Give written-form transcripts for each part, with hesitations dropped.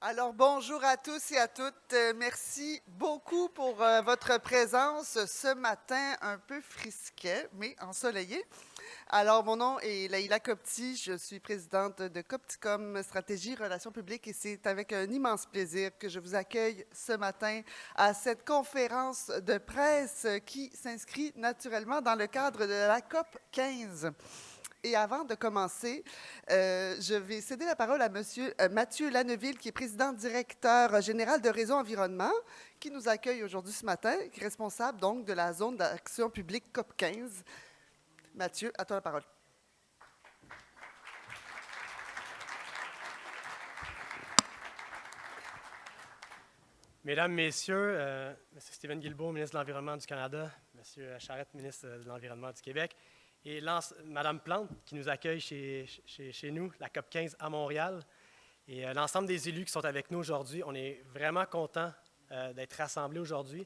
Alors, bonjour à tous et à toutes. Merci beaucoup pour votre présence ce matin un peu frisquet, mais ensoleillé. Alors, mon nom est Laïla Copti. Je suis présidente de Copticom Stratégie Relations publiques et c'est avec un immense plaisir que je vous accueille ce matin à cette conférence de presse qui s'inscrit naturellement dans le cadre de la COP 15. Et avant de commencer, je vais céder la parole à Monsieur Mathieu Lanneville, qui est président directeur général de Réseau Environnement, qui nous accueille aujourd'hui ce matin, qui est responsable donc de la zone d'action publique COP 15. Mathieu, à toi la parole. Mesdames, Messieurs, M. Stephen Guilbeault, ministre de l'Environnement du Canada, M. Charette, ministre de l'Environnement du Québec, et Mme Plante, qui nous accueille chez nous, la COP 15 à Montréal, et l'ensemble des élus qui sont avec nous aujourd'hui. On est vraiment contents d'être rassemblés aujourd'hui.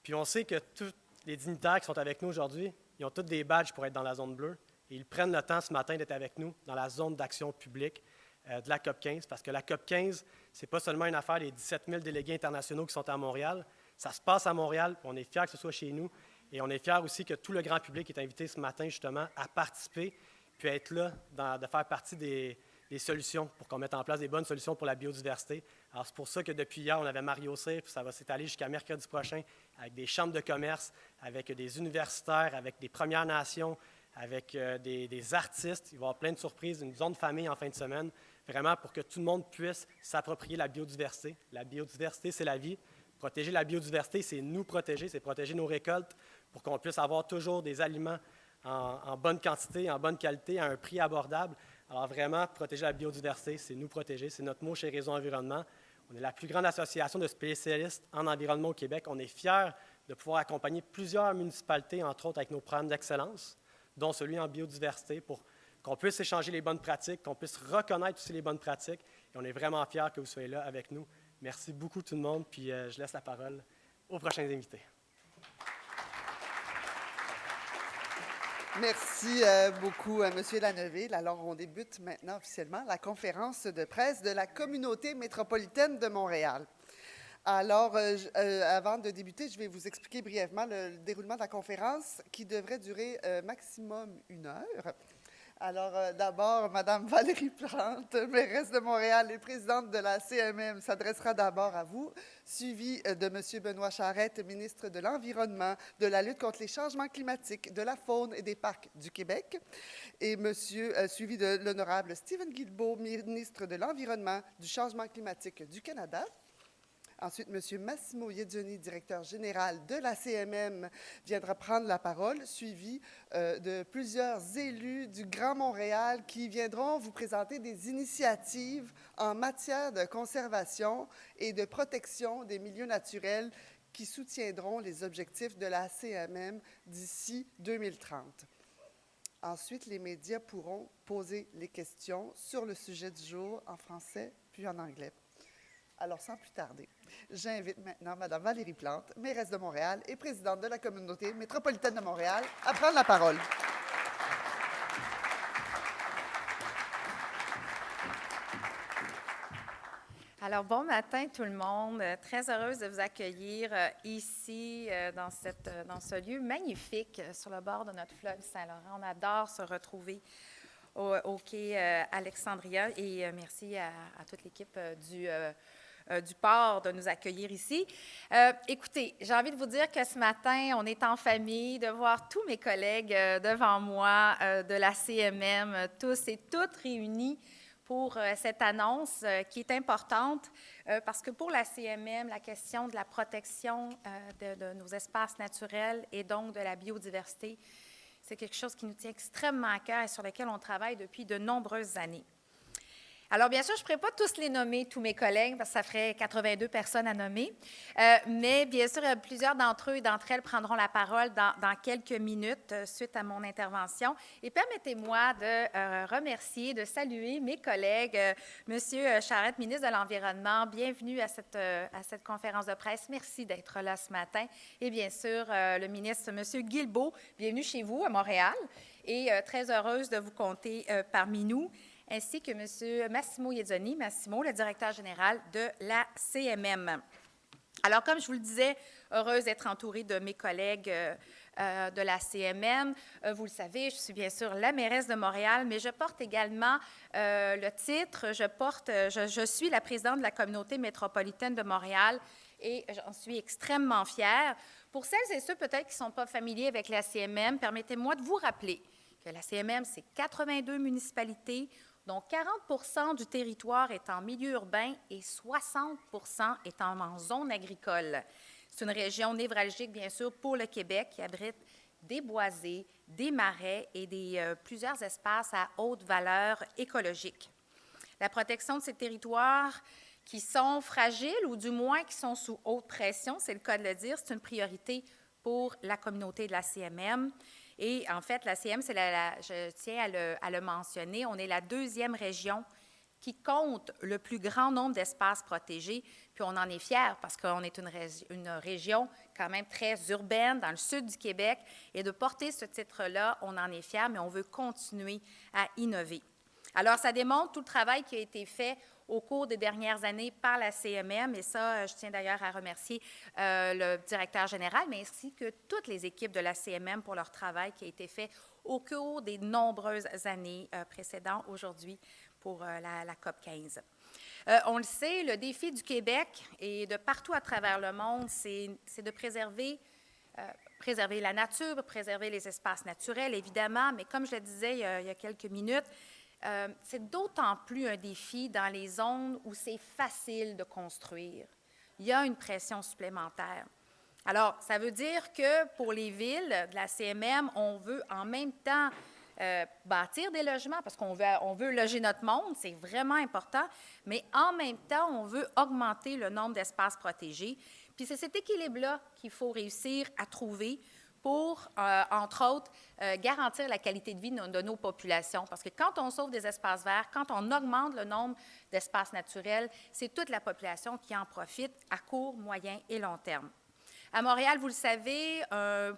Puis on sait que tous les dignitaires qui sont avec nous aujourd'hui, ils ont tous des badges pour être dans la zone bleue, et ils prennent le temps ce matin d'être avec nous dans la zone d'action publique de la COP 15, parce que la COP 15, ce n'est pas seulement une affaire des 17 000 délégués internationaux qui sont à Montréal. Ça se passe à Montréal, puis on est fiers que ce soit chez nous. Et on est fiers aussi que tout le grand public est invité ce matin, justement, à participer, puis à être là, de faire partie des solutions, pour qu'on mette en place des bonnes solutions pour la biodiversité. Alors, c'est pour ça que depuis hier, on avait Mario Cyr, puis ça va s'étaler jusqu'à mercredi prochain, avec des chambres de commerce, avec des universitaires, avec des Premières Nations, avec des artistes. Il va y avoir plein de surprises, une zone de famille en fin de semaine, vraiment pour que tout le monde puisse s'approprier la biodiversité. La biodiversité, c'est la vie. Protéger la biodiversité, c'est nous protéger, c'est protéger nos récoltes pour qu'on puisse avoir toujours des aliments en bonne quantité, en bonne qualité, à un prix abordable. Alors vraiment, protéger la biodiversité, c'est nous protéger, c'est notre mot chez Réseau Environnement. On est la plus grande association de spécialistes en environnement au Québec. On est fiers de pouvoir accompagner plusieurs municipalités, entre autres avec nos programmes d'excellence, dont celui en biodiversité, pour qu'on puisse échanger les bonnes pratiques, qu'on puisse reconnaître aussi les bonnes pratiques. Et on est vraiment fiers que vous soyez là avec nous. Merci beaucoup tout le monde, puis je laisse la parole aux prochains invités. Merci beaucoup, M. Lanneville. Alors, on débute maintenant officiellement la conférence de presse de la communauté métropolitaine de Montréal. Alors, avant de débuter, je vais vous expliquer brièvement le déroulement de la conférence qui devrait durer maximum 1 heure. Alors, d'abord, Mme Valérie Plante, mairesse de Montréal et présidente de la CMM, s'adressera d'abord à vous, suivie de M. Benoît Charette, ministre de l'Environnement, de la lutte contre les changements climatiques, de la faune et des parcs du Québec, et suivi de l'honorable Stephen Guilbeault, ministre de l'Environnement, du changement climatique du Canada. Ensuite, M. Massimo Yedioni, directeur général de la CMM, viendra prendre la parole, suivi de plusieurs élus du Grand Montréal qui viendront vous présenter des initiatives en matière de conservation et de protection des milieux naturels qui soutiendront les objectifs de la CMM d'ici 2030. Ensuite, les médias pourront poser les questions sur le sujet du jour en français puis en anglais. Alors, sans plus tarder, j'invite maintenant Mme Valérie Plante, mairesse de Montréal et présidente de la communauté métropolitaine de Montréal, à prendre la parole. Alors, bon matin tout le monde. Très heureuse de vous accueillir ici, dans ce lieu magnifique, sur le bord de notre fleuve Saint-Laurent. On adore se retrouver au quai Alexandria et merci à toute l'équipe du port de nous accueillir ici. Écoutez, j'ai envie de vous dire que ce matin, on est en famille, de voir tous mes collègues devant moi de la CMM, tous et toutes réunis pour cette annonce qui est importante parce que pour la CMM, la question de la protection de nos espaces naturels et donc de la biodiversité, c'est quelque chose qui nous tient extrêmement à cœur et sur lequel on travaille depuis de nombreuses années. Alors, bien sûr, je ne pourrais pas tous les nommer, tous mes collègues, parce que ça ferait 82 personnes à nommer. Mais bien sûr, plusieurs d'entre eux et d'entre elles prendront la parole dans quelques minutes suite à mon intervention. Et permettez-moi de remercier, de saluer mes collègues. Monsieur Charette, ministre de l'Environnement, bienvenue à cette conférence de presse. Merci d'être là ce matin. Et bien sûr, le ministre, Monsieur Guilbeault, bienvenue chez vous à Montréal. Et très heureuse de vous compter parmi nous. ainsi que M. Massimo Iedzoni, le directeur général de la CMM. Alors, comme je vous le disais, heureuse d'être entourée de mes collègues de la CMM. Vous le savez, je suis bien sûr la mairesse de Montréal, mais je porte également le titre, je suis la présidente de la communauté métropolitaine de Montréal et j'en suis extrêmement fière. Pour celles et ceux peut-être qui ne sont pas familiers avec la CMM, permettez-moi de vous rappeler que la CMM, c'est 82 municipalités, dont 40 du territoire est en milieu urbain et 60 est en zone agricole. C'est une région névralgique, bien sûr, pour le Québec, qui abrite des boisés, des marais et plusieurs espaces à haute valeur écologique. La protection de ces territoires qui sont fragiles ou du moins qui sont sous haute pression, c'est le cas de le dire, c'est une priorité pour la communauté de la CMM. Et en fait, la CM, je tiens à le mentionner, on est la deuxième région qui compte le plus grand nombre d'espaces protégés, puis on en est fiers parce qu'on est une région quand même très urbaine dans le sud du Québec, et de porter ce titre-là, on en est fiers, mais on veut continuer à innover. Alors, ça démontre tout le travail qui a été fait au cours des dernières années par la CMM, et ça, je tiens d'ailleurs à remercier le directeur général, mais ainsi que toutes les équipes de la CMM pour leur travail qui a été fait au cours des nombreuses années précédentes aujourd'hui pour la COP 15. On le sait, le défi du Québec et de partout à travers le monde, c'est de préserver la nature, préserver les espaces naturels, évidemment, mais comme je le disais il y a quelques minutes, c'est d'autant plus un défi dans les zones où c'est facile de construire. Il y a une pression supplémentaire. Alors, ça veut dire que pour les villes de la CMM, on veut en même temps bâtir des logements parce qu'on veut loger notre monde, c'est vraiment important, mais en même temps, on veut augmenter le nombre d'espaces protégés. Puis c'est cet équilibre-là qu'il faut réussir à trouver pour, entre autres, garantir la qualité de vie de nos populations. Parce que quand on sauve des espaces verts, quand on augmente le nombre d'espaces naturels, c'est toute la population qui en profite à court, moyen et long terme. À Montréal, vous le savez,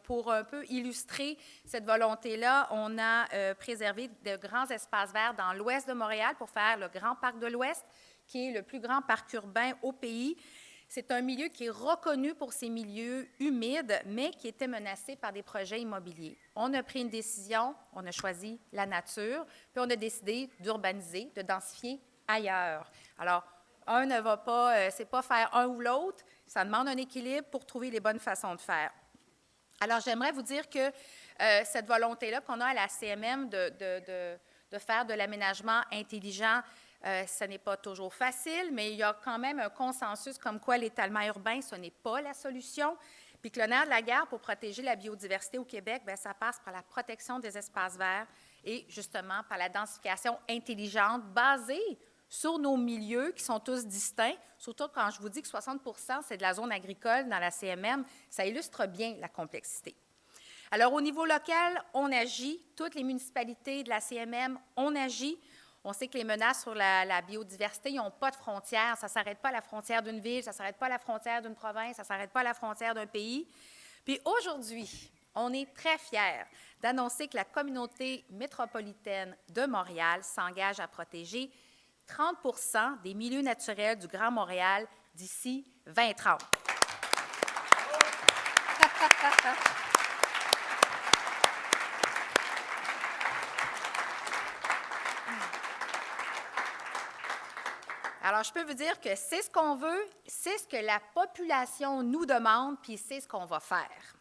pour un peu illustrer cette volonté-là, on a préservé de grands espaces verts dans l'ouest de Montréal pour faire le Grand Parc de l'Ouest, qui est le plus grand parc urbain au pays. C'est un milieu qui est reconnu pour ses milieux humides, mais qui était menacé par des projets immobiliers. On a pris une décision, on a choisi la nature, puis on a décidé d'urbaniser, de densifier ailleurs. Alors, un ne va pas, c'est pas faire un ou l'autre, ça demande un équilibre pour trouver les bonnes façons de faire. Alors, j'aimerais vous dire que cette volonté-là qu'on a à la CMM de faire de l'aménagement intelligent, ce n'est pas toujours facile, mais il y a quand même un consensus comme quoi l'étalement urbain, ce n'est pas la solution, puis que le nerf de la guerre pour protéger la biodiversité au Québec, bien, ça passe par la protection des espaces verts et justement par la densification intelligente basée sur nos milieux qui sont tous distincts, surtout quand je vous dis que 60 % c'est de la zone agricole dans la CMM, ça illustre bien la complexité. Alors, au niveau local, on agit. Toutes les municipalités de la CMM, on agit. On sait que les menaces sur la biodiversité, ils n'ont pas de frontières. Ça ne s'arrête pas à la frontière d'une ville, ça ne s'arrête pas à la frontière d'une province, ça ne s'arrête pas à la frontière d'un pays. Puis aujourd'hui, on est très fiers d'annoncer que la communauté métropolitaine de Montréal s'engage à protéger 30 % des milieux naturels du Grand Montréal d'ici 2030. Alors, je peux vous dire que c'est ce qu'on veut, c'est ce que la population nous demande, puis c'est ce qu'on va faire.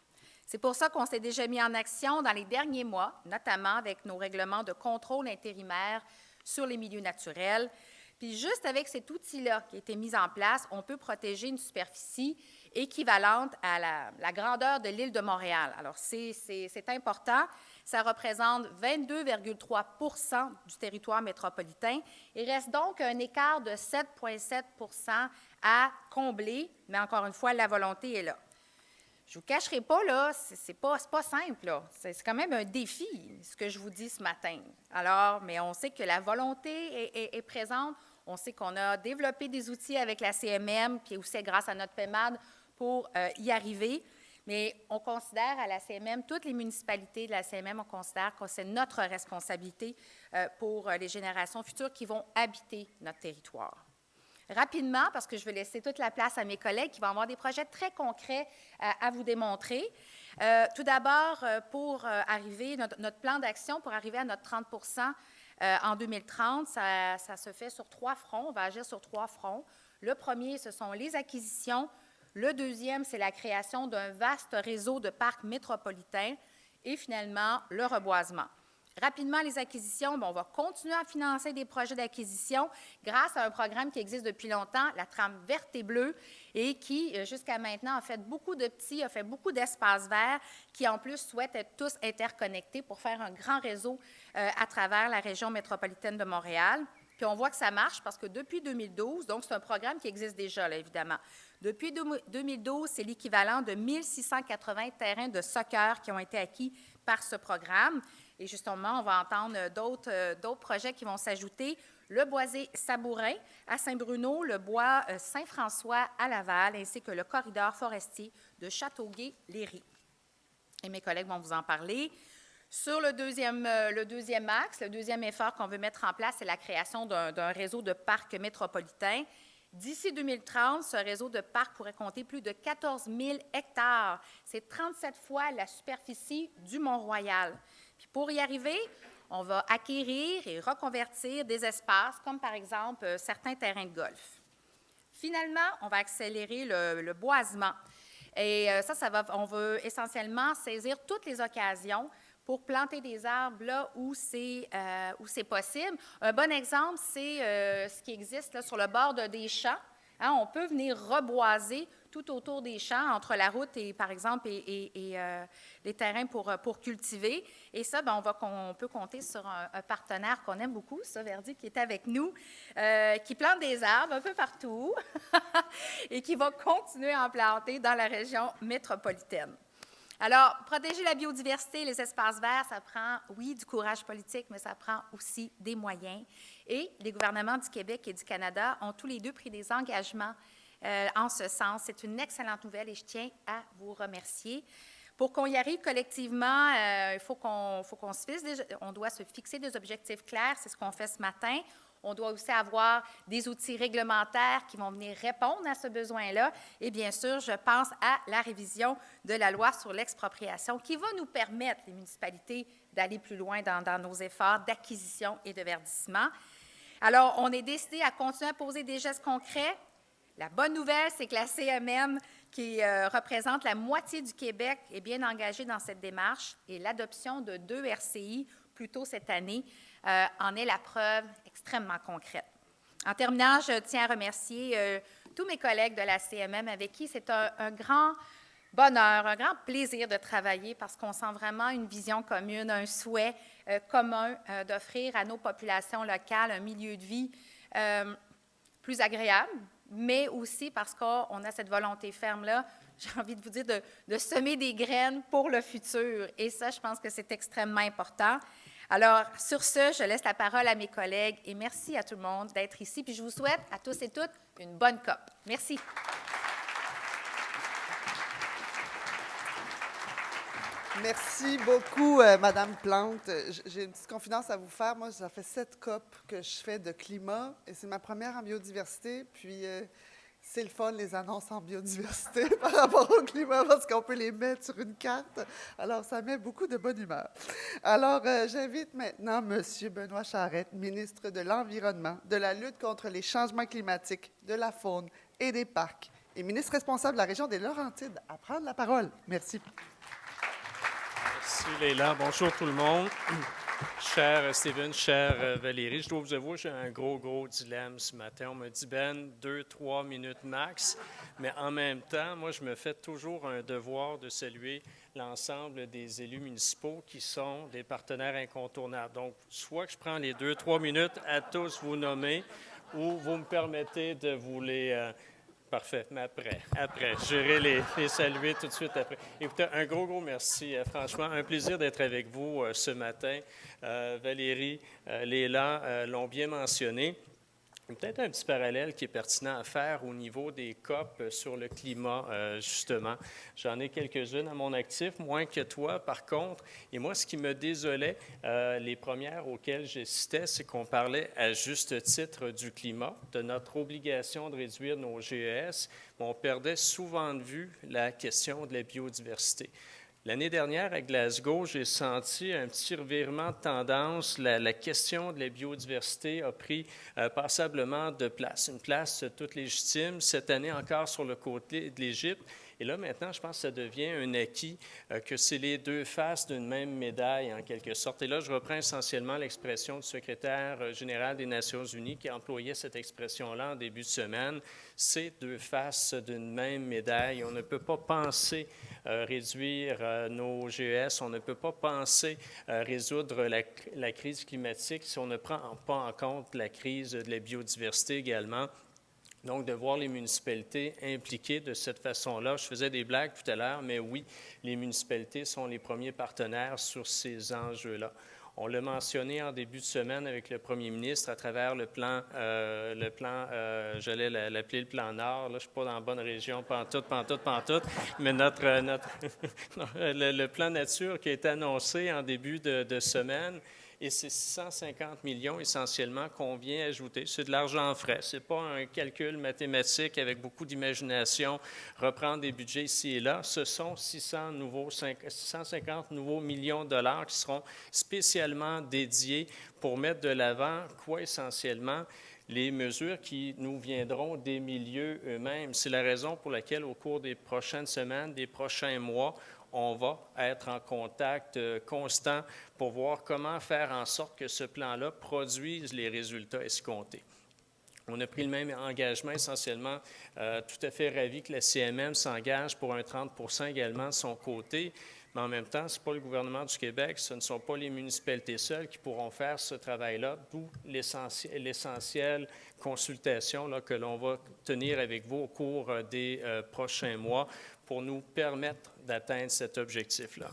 C'est pour ça qu'on s'est déjà mis en action dans les derniers mois, notamment avec nos règlements de contrôle intérimaire sur les milieux naturels. Puis juste avec cet outil-là qui a été mis en place, on peut protéger une superficie équivalente à la grandeur de l'île de Montréal. Alors, c'est important. Ça représente 22,3 % du territoire métropolitain. Il reste donc un écart de 7,7 % à combler, mais encore une fois, la volonté est là. Je ne vous cacherai pas, là, c'est pas simple, là. C'est quand même un défi, ce que je vous dis ce matin. Alors, mais on sait que la volonté est présente. On sait qu'on a développé des outils avec la CMM, puis aussi grâce à notre PEMAD, pour y arriver. Mais on considère à la CMM, toutes les municipalités de la CMM, on considère que c'est notre responsabilité pour les générations futures qui vont habiter notre territoire. Rapidement, parce que je vais laisser toute la place à mes collègues qui vont avoir des projets très concrets à vous démontrer. Tout d'abord, pour arriver, notre plan d'action pour arriver à notre 30 en 2030, ça se fait sur 3 fronts. On va agir sur 3 fronts. Le premier, ce sont les acquisitions. Le deuxième, c'est la création d'un vaste réseau de parcs métropolitains. Et finalement, le reboisement. Rapidement, les acquisitions, on va continuer à financer des projets d'acquisition grâce à un programme qui existe depuis longtemps, la trame verte et bleue, et qui, jusqu'à maintenant, a fait beaucoup d'espaces verts qui, en plus, souhaitent être tous interconnectés pour faire un grand réseau à travers la région métropolitaine de Montréal. Puis on voit que ça marche parce que depuis 2012, donc c'est un programme qui existe déjà, là, évidemment. Depuis 2012, c'est l'équivalent de 1680 terrains de soccer qui ont été acquis par ce programme. Et justement, on va entendre d'autres projets qui vont s'ajouter. Le Boisé-Sabourin à Saint-Bruno, le bois Saint-François à Laval, ainsi que le corridor forestier de Châteauguay-Léry. Et mes collègues vont vous en parler. Sur le deuxième axe, le deuxième effort qu'on veut mettre en place, c'est la création d'un réseau de parcs métropolitains. D'ici 2030, ce réseau de parcs pourrait compter plus de 14 000 hectares. C'est 37 fois la superficie du Mont-Royal. Puis pour y arriver, on va acquérir et reconvertir des espaces, comme par exemple certains terrains de golf. Finalement, on va accélérer le boisement. Et on veut essentiellement saisir toutes les occasions pour planter des arbres là où c'est possible. Un bon exemple, c'est ce qui existe là, sur le bord des champs. Hein, on peut venir reboiser tout autour des champs, entre la route et, par exemple, et les terrains pour cultiver. Et ça, on peut compter sur un partenaire qu'on aime beaucoup, ça, Verdi, qui est avec nous, qui plante des arbres un peu partout et qui va continuer à en planter dans la région métropolitaine. Alors, protéger la biodiversité et les espaces verts, ça prend, oui, du courage politique, mais ça prend aussi des moyens. Et les gouvernements du Québec et du Canada ont tous les deux pris des engagements en ce sens. C'est une excellente nouvelle et je tiens à vous remercier. Pour qu'on y arrive collectivement, on doit se fixer des objectifs clairs. C'est ce qu'on fait ce matin. On doit aussi avoir des outils réglementaires qui vont venir répondre à ce besoin-là. Et bien sûr, je pense à la révision de la loi sur l'expropriation qui va nous permettre, les municipalités, d'aller plus loin dans nos efforts d'acquisition et de verdissement. Alors, on est décidé à continuer à poser des gestes concrets. La bonne nouvelle, c'est que la CMM, qui représente la moitié du Québec, est bien engagée dans cette démarche et l'adoption de 2 RCI plus tôt cette année en est la preuve extrêmement concrète. En terminant, je tiens à remercier tous mes collègues de la CMM avec qui c'est un grand bonheur, un grand plaisir de travailler parce qu'on sent vraiment une vision commune, un souhait commun d'offrir à nos populations locales un milieu de vie plus agréable, mais aussi parce qu'on a cette volonté ferme-là, j'ai envie de vous dire, de semer des graines pour le futur. Et ça, je pense que c'est extrêmement important. Alors, sur ce, je laisse la parole à mes collègues et merci à tout le monde d'être ici. Puis je vous souhaite à tous et toutes une bonne COP. Merci. Merci beaucoup, Madame Plante. J'ai une petite confidence à vous faire. Moi, ça fait 7 COP que je fais de climat et c'est ma première en biodiversité. Puis, c'est le fun, les annonces en biodiversité par rapport au climat parce qu'on peut les mettre sur une carte. Alors, ça met beaucoup de bonne humeur. Alors, j'invite maintenant M. Benoît Charette, ministre de l'Environnement, de la lutte contre les changements climatiques, de la faune et des parcs et ministre responsable de la région des Laurentides, à prendre la parole. Merci. Merci, Léla. Bonjour tout le monde. Cher Steven, chère Valérie, je dois vous avouer, j'ai un gros dilemme ce matin. On me dit, 2-3 minutes max, mais en même temps, moi, je me fais toujours un devoir de saluer l'ensemble des élus municipaux qui sont des partenaires incontournables. Donc, soit que je prends les 2-3 minutes à tous vous nommer, ou vous me permettez de vous les... Parfait, mais après. J'irai les saluer tout de suite après. Écoutez, un gros merci. Franchement, un plaisir d'être avec vous ce matin. Valérie, Léla l'ont bien mentionné. Peut-être un petit parallèle qui est pertinent à faire au niveau des COP sur le climat, justement. J'en ai quelques-unes à mon actif, moins que toi, par contre. Et moi, ce qui me désolait, les premières auxquelles je citais, c'est qu'on parlait à juste titre du climat, de notre obligation de réduire nos GES, mais on perdait souvent de vue la question de la biodiversité. L'année dernière, à Glasgow, j'ai senti un petit revirement de tendance. La question de la biodiversité a pris passablement de place, une place toute légitime. Cette année encore sur le côté de l'Égypte. Et là, maintenant, je pense que ça devient un acquis, que c'est les deux faces d'une même médaille, en quelque sorte. Et là, je reprends essentiellement l'expression du secrétaire général des Nations unies qui employait cette expression-là en début de semaine. C'est deux faces d'une même médaille. On ne peut pas penser réduire nos GES, on ne peut pas penser résoudre la crise climatique si on ne prend pas en compte la crise de la biodiversité également. Donc, de voir les municipalités impliquées de cette façon-là. Je faisais des blagues tout à l'heure, mais oui, les municipalités sont les premiers partenaires sur ces enjeux-là. On l'a mentionné en début de semaine avec le premier ministre à travers le plan, j'allais l'appeler le plan Nord. Là, je ne suis pas dans la bonne région, pantoute, mais le plan nature qui a été annoncé en début de semaine. Et c'est 650 millions essentiellement qu'on vient ajouter. C'est de l'argent frais. Ce n'est pas un calcul mathématique avec beaucoup d'imagination, reprendre des budgets ici et là. Ce sont 650 nouveaux millions de dollars qui seront spécialement dédiés pour mettre de l'avant quoi essentiellement? Les mesures qui nous viendront des milieux eux-mêmes. C'est la raison pour laquelle au cours des prochaines semaines, des prochains mois, on va être en contact constant pour voir comment faire en sorte que ce plan-là produise les résultats escomptés. On a pris le même engagement essentiellement, tout à fait ravi que la CMM s'engage pour un 30 % également de son côté. Mais en même temps, ce n'est pas le gouvernement du Québec, ce ne sont pas les municipalités seules qui pourront faire ce travail-là, d'où l'essentielle consultation là, que l'on va tenir avec vous au cours des prochains mois pour nous permettre d'atteindre cet objectif-là.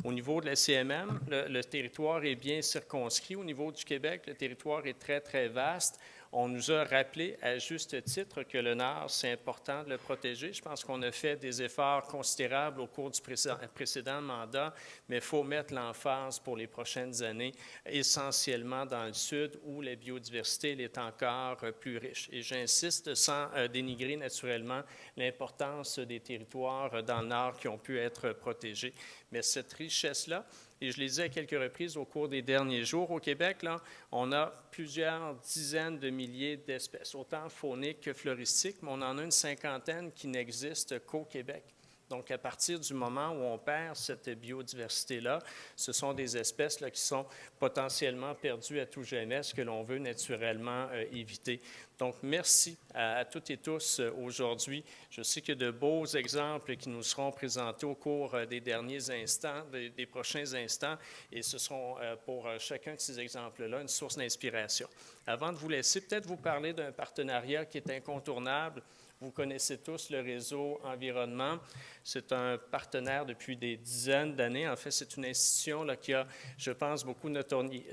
Au niveau de la CMM, le territoire est bien circonscrit. Au niveau du Québec, le territoire est très, très vaste. On nous a rappelé à juste titre que le Nord, c'est important de le protéger. Je pense qu'on a fait des efforts considérables au cours du précédent mandat, mais il faut mettre l'emphase pour les prochaines années, essentiellement dans le Sud, où la biodiversité est encore plus riche. Et j'insiste, sans dénigrer naturellement l'importance des territoires dans le Nord qui ont pu être protégés. Mais cette richesse-là, et je l'ai dit à quelques reprises au cours des derniers jours, au Québec, là, on a plusieurs dizaines de milliers d'espèces, autant fauniques que floristiques, mais on en a une cinquantaine qui n'existent qu'au Québec. Donc, à partir du moment où on perd cette biodiversité-là, ce sont des espèces là, qui sont potentiellement perdues à tout jamais, ce que l'on veut naturellement éviter. Donc, merci à toutes et tous aujourd'hui. Je sais qu'il y a de beaux exemples qui nous seront présentés au cours des derniers instants, des prochains instants, et ce seront pour chacun de ces exemples-là une source d'inspiration. Avant de vous laisser, peut-être vous parler d'un partenariat qui est incontournable. Vous connaissez tous le réseau Environnement. C'est un partenaire depuis des dizaines d'années. En fait, c'est une institution là, qui a, je pense, beaucoup de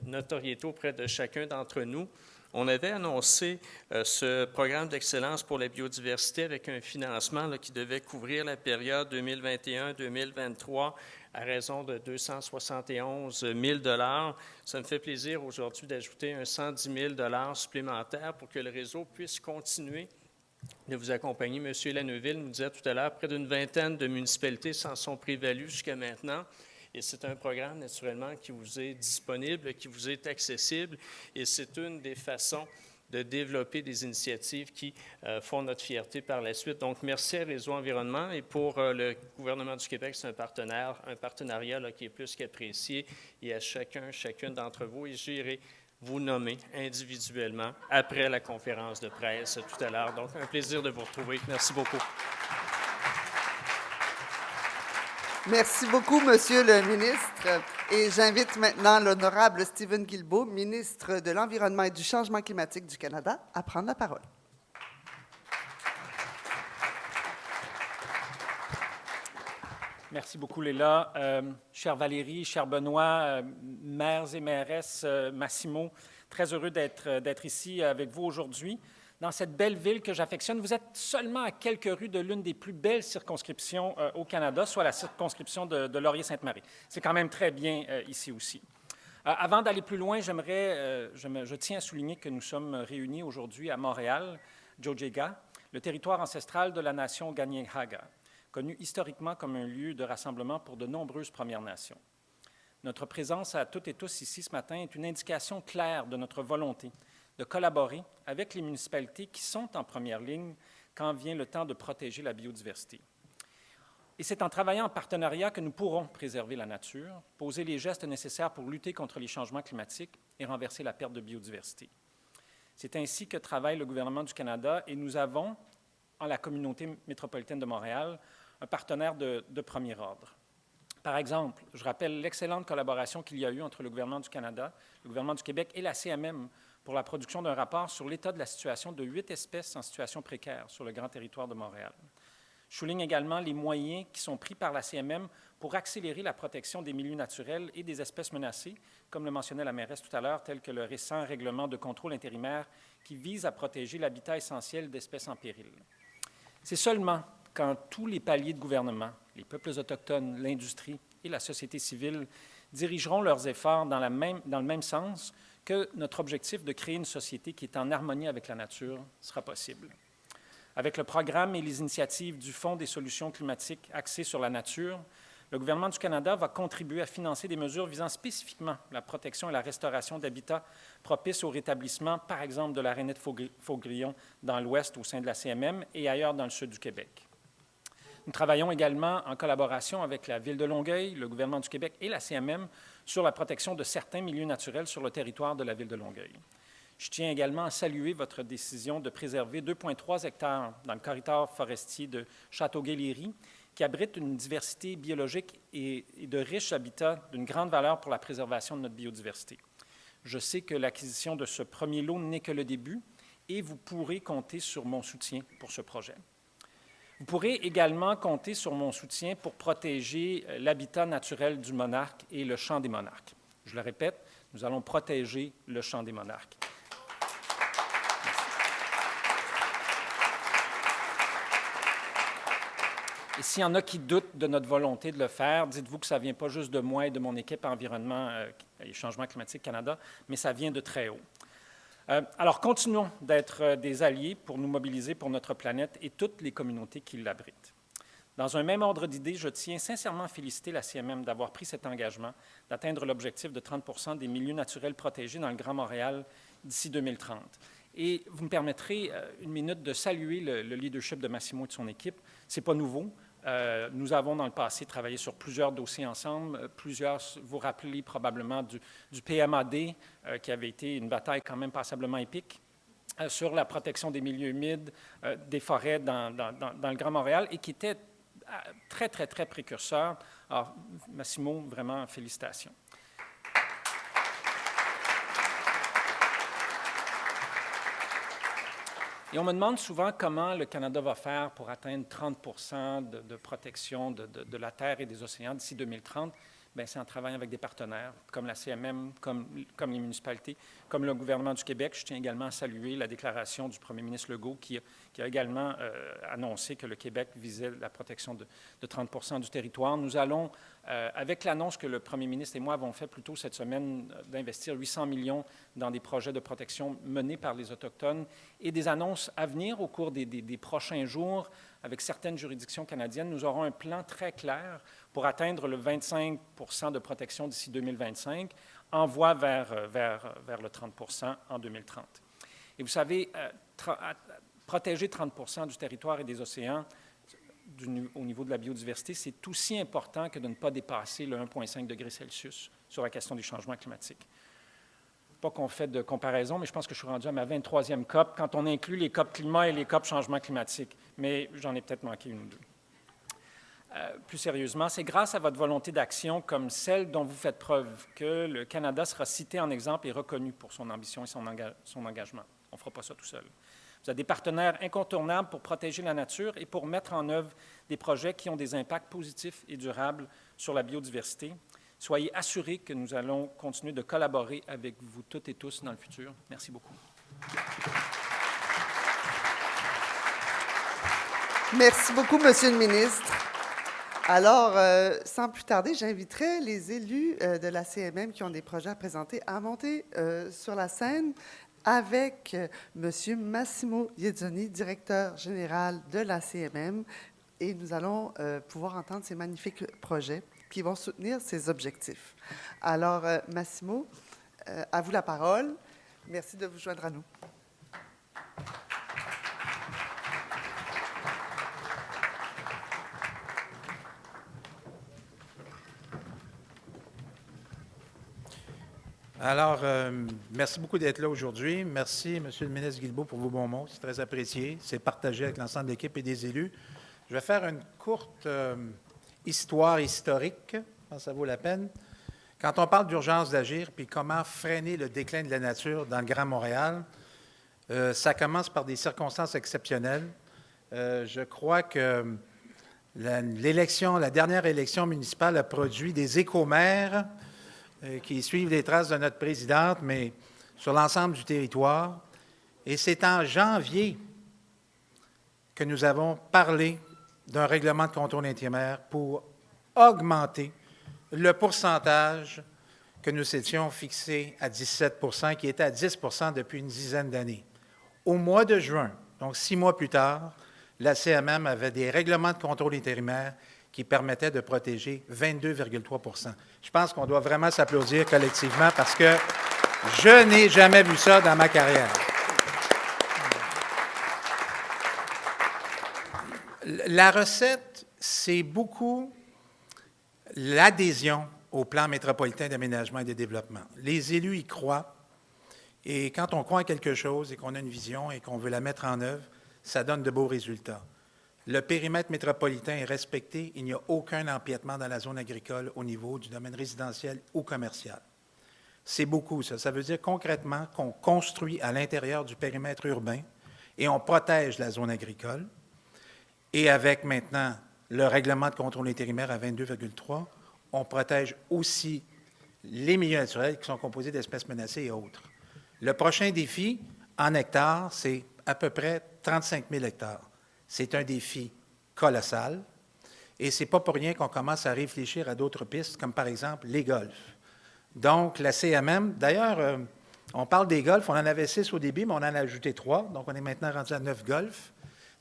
notoriété auprès de chacun d'entre nous. On avait annoncé ce programme d'excellence pour la biodiversité avec un financement là, qui devait couvrir la période 2021-2023 à raison de 271 000 $. Ça me fait plaisir aujourd'hui d'ajouter un 110 000 $ supplémentaires pour que le réseau puisse continuer de vous accompagner. M. Lanneville nous disait tout à l'heure, près d'une vingtaine de municipalités s'en sont prévalues jusqu'à maintenant. Et c'est un programme, naturellement, qui vous est disponible, qui vous est accessible. Et c'est une des façons de développer des initiatives qui font notre fierté par la suite. Donc, merci à Réseau Environnement. Et pour le gouvernement du Québec, c'est un partenariat là, qui est plus qu'apprécié. Et à chacune d'entre vous, et j'irai vous nommer individuellement après la conférence de presse tout à l'heure. Donc, un plaisir de vous retrouver. Merci beaucoup. Merci beaucoup, Monsieur le ministre. Et j'invite maintenant l'honorable Steven Guilbeault, ministre de l'Environnement et du Changement climatique du Canada, à prendre la parole. Merci beaucoup, Léla. Chère Valérie, cher Benoît, maires et mairesses, Massimo, très heureux d'être ici avec vous aujourd'hui. dans cette belle ville que j'affectionne. Vous êtes seulement à quelques rues de l'une des plus belles circonscriptions au Canada, soit la circonscription de Laurier-Sainte-Marie. C'est quand même très bien ici aussi. Avant d'aller plus loin, je tiens à souligner que nous sommes réunis aujourd'hui à Montréal, Jojega, le territoire ancestral de la nation Kanien'kehá:ka, connu historiquement comme un lieu de rassemblement pour de nombreuses Premières Nations. Notre présence à toutes et tous ici ce matin est une indication claire de notre volonté de collaborer avec les municipalités qui sont en première ligne quand vient le temps de protéger la biodiversité. Et c'est en travaillant en partenariat que nous pourrons préserver la nature, poser les gestes nécessaires pour lutter contre les changements climatiques et renverser la perte de biodiversité. C'est ainsi que travaille le gouvernement du Canada et nous avons, en la communauté métropolitaine de Montréal, un partenaire de premier ordre. Par exemple, je rappelle l'excellente collaboration qu'il y a eu entre le gouvernement du Canada, le gouvernement du Québec et la CMM pour la production d'un rapport sur l'état de la situation de 8 espèces en situation précaire sur le grand territoire de Montréal. Je souligne également les moyens qui sont pris par la CMM pour accélérer la protection des milieux naturels et des espèces menacées, comme le mentionnait la mairesse tout à l'heure, tel que le récent règlement de contrôle intérimaire qui vise à protéger l'habitat essentiel d'espèces en péril. C'est seulement quand tous les paliers de gouvernement, les peuples autochtones, l'industrie et la société civile dirigeront leurs efforts dans le même sens que notre objectif de créer une société qui est en harmonie avec la nature sera possible. Avec le programme et les initiatives du Fonds des solutions climatiques axées sur la nature, le gouvernement du Canada va contribuer à financer des mesures visant spécifiquement la protection et la restauration d'habitats propices au rétablissement, par exemple, de la rainette faugrillon dans l'Ouest au sein de la CMM et ailleurs dans le sud du Québec. Nous travaillons également en collaboration avec la Ville de Longueuil, le gouvernement du Québec et la CMM sur la protection de certains milieux naturels sur le territoire de la Ville de Longueuil. Je tiens également à saluer votre décision de préserver 2,3 hectares dans le corridor forestier de Châteauguay-Léry, qui abrite une diversité biologique et de riches habitats d'une grande valeur pour la préservation de notre biodiversité. Je sais que l'acquisition de ce premier lot n'est que le début et vous pourrez compter sur mon soutien pour ce projet. Vous pourrez également compter sur mon soutien pour protéger l'habitat naturel du monarque et le champ des monarques. Je le répète, nous allons protéger le champ des monarques. Et s'il y en a qui doutent de notre volonté de le faire, dites-vous que ça ne vient pas juste de moi et de mon équipe Environnement et Changement climatique Canada, mais ça vient de très haut. Alors, continuons d'être des alliés pour nous mobiliser pour notre planète et toutes les communautés qui l'abritent. Dans un même ordre d'idées, je tiens sincèrement à féliciter la CMM d'avoir pris cet engagement d'atteindre l'objectif de 30 % des milieux naturels protégés dans le Grand Montréal d'ici 2030. Et vous me permettrez une minute de saluer le leadership de Massimo et de son équipe. Ce n'est pas nouveau. Nous avons dans le passé travaillé sur plusieurs dossiers ensemble. Plusieurs, vous rappelez probablement du PMAD, qui avait été une bataille quand même passablement épique, sur la protection des milieux humides, des forêts dans le Grand Montréal, et qui était très, très, très précurseur. Alors, Massimo, vraiment, félicitations. Et on me demande souvent comment le Canada va faire pour atteindre 30 % de protection de la terre et des océans d'ici 2030. Bien, c'est en travaillant avec des partenaires comme la CMM, comme les municipalités, comme le gouvernement du Québec. Je tiens également à saluer la déclaration du premier ministre Legault qui a également annoncé que le Québec visait la protection de 30 % du territoire. Nous allons, avec l'annonce que le premier ministre et moi avons fait plus tôt cette semaine, d'investir 800 millions dans des projets de protection menés par les Autochtones et des annonces à venir au cours des prochains jours avec certaines juridictions canadiennes, nous aurons un plan très clair pour atteindre le 25 % de protection d'ici 2025, en voie vers le 30 % en 2030. Et vous savez, protéger 30 % du territoire et des océans au niveau de la biodiversité, c'est aussi important que de ne pas dépasser le 1,5 degré Celsius sur la question des changements climatiques. Pas qu'on fait de comparaison, mais je pense que je suis rendu à ma 23e COP quand on inclut les COP climat et les COP changement climatique. Mais j'en ai peut-être manqué une ou deux. Plus sérieusement, c'est grâce à votre volonté d'action comme celle dont vous faites preuve que le Canada sera cité en exemple et reconnu pour son ambition et son engagement. On ne fera pas ça tout seul. Vous avez des partenaires incontournables pour protéger la nature et pour mettre en œuvre des projets qui ont des impacts positifs et durables sur la biodiversité. Soyez assurés que nous allons continuer de collaborer avec vous toutes et tous dans le futur. Merci beaucoup. Merci beaucoup, Monsieur le ministre. Alors, sans plus tarder, j'inviterai les élus de la CMM qui ont des projets à présenter à monter sur la scène avec Monsieur Massimo Iezzoni, directeur général de la CMM, et nous allons pouvoir entendre ces magnifiques projets qui vont soutenir ces objectifs. Alors, Massimo, à vous la parole. Merci de vous joindre à nous. Alors, merci beaucoup d'être là aujourd'hui. Merci, Monsieur le ministre Guilbeault, pour vos bons mots. C'est très apprécié. C'est partagé avec l'ensemble de l'équipe et des élus. Je vais faire une courte histoire historique. Je pense que ça vaut la peine. Quand on parle d'urgence d'agir, puis comment freiner le déclin de la nature dans le Grand Montréal, ça commence par des circonstances exceptionnelles. Je crois que la dernière élection municipale a produit des éco-maires qui suivent les traces de notre présidente, mais sur l'ensemble du territoire. Et c'est en janvier que nous avons parlé d'un règlement de contrôle intérimaire pour augmenter le pourcentage que nous étions fixés à 17 % qui était à 10 % depuis une dizaine d'années. Au mois de juin, donc 6 mois plus tard, la CMM avait des règlements de contrôle intérimaire qui permettait de protéger 22,3 %. Je pense qu'on doit vraiment s'applaudir collectivement parce que je n'ai jamais vu ça dans ma carrière. La recette, c'est beaucoup l'adhésion au plan métropolitain d'aménagement et de développement. Les élus y croient, et quand on croit en quelque chose et qu'on a une vision et qu'on veut la mettre en œuvre, ça donne de beaux résultats. Le périmètre métropolitain est respecté. Il n'y a aucun empiètement dans la zone agricole au niveau du domaine résidentiel ou commercial. C'est beaucoup, ça. Ça veut dire concrètement qu'on construit à l'intérieur du périmètre urbain et on protège la zone agricole. Et avec maintenant le règlement de contrôle intérimaire à 22,3, on protège aussi les milieux naturels qui sont composés d'espèces menacées et autres. Le prochain défi, en hectares, c'est à peu près 35 000 hectares. C'est un défi colossal et ce n'est pas pour rien qu'on commence à réfléchir à d'autres pistes, comme par exemple les golfs. Donc, la CMM, d'ailleurs, on parle des golfs, on en avait 6 au début, mais on en a ajouté 3, donc on est maintenant rendu à 9 golfs.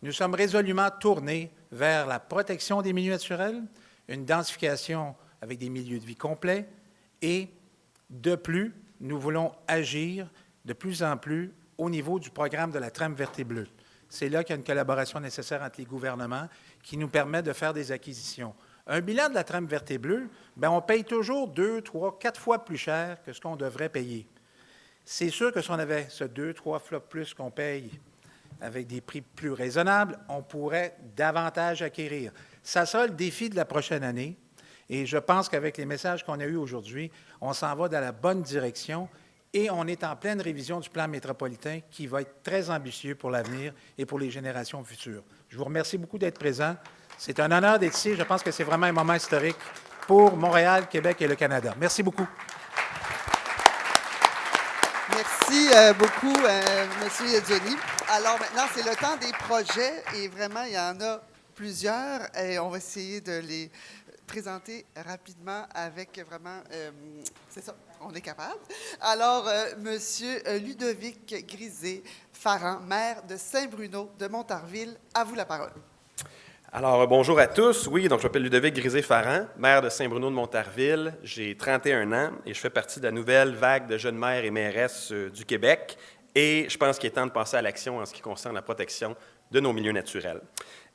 Nous sommes résolument tournés vers la protection des milieux naturels, une densification avec des milieux de vie complets et, de plus, nous voulons agir de plus en plus au niveau du programme de la trame verte et bleue. C'est là qu'il y a une collaboration nécessaire entre les gouvernements qui nous permet de faire des acquisitions. Un bilan de la trame verte et bleue, bien, on paye toujours 2, 3, 4 fois plus cher que ce qu'on devrait payer. C'est sûr que si on avait ce 2, 3 fois plus qu'on paye avec des prix plus raisonnables, on pourrait davantage acquérir. Ça sera le défi de la prochaine année. Et je pense qu'avec les messages qu'on a eus aujourd'hui, on s'en va dans la bonne direction. Et on est en pleine révision du plan métropolitain qui va être très ambitieux pour l'avenir et pour les générations futures. Je vous remercie beaucoup d'être présents. C'est un honneur d'être ici. Je pense que c'est vraiment un moment historique pour Montréal, Québec et le Canada. Merci beaucoup. Merci beaucoup, M. Iezzoni. Alors maintenant, c'est le temps des projets et vraiment, il y en a plusieurs et on va essayer de les présenter rapidement avec vraiment, c'est ça, on est capable. Alors, Monsieur Ludovic Grisé-Farran, maire de Saint-Bruno de Montarville, à vous la parole. Alors, bonjour à tous. Oui, donc je m'appelle Ludovic Grisé-Farran, maire de Saint-Bruno de Montarville. J'ai 31 ans et je fais partie de la nouvelle vague de jeunes maires et mairesses du Québec. Et je pense qu'il est temps de passer à l'action en ce qui concerne la protection de nos milieux naturels.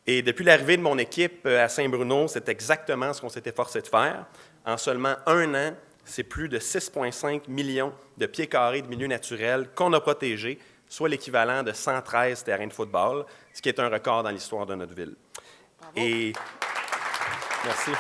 Et depuis l'arrivée de mon équipe à Saint-Bruno, c'est exactement ce qu'on s'est efforcé de faire. En seulement 1 an, c'est plus de 6,5 millions de pieds carrés de milieux naturels qu'on a protégés, soit l'équivalent de 113 terrains de football, ce qui est un record dans l'histoire de notre ville. Bravo. Et merci.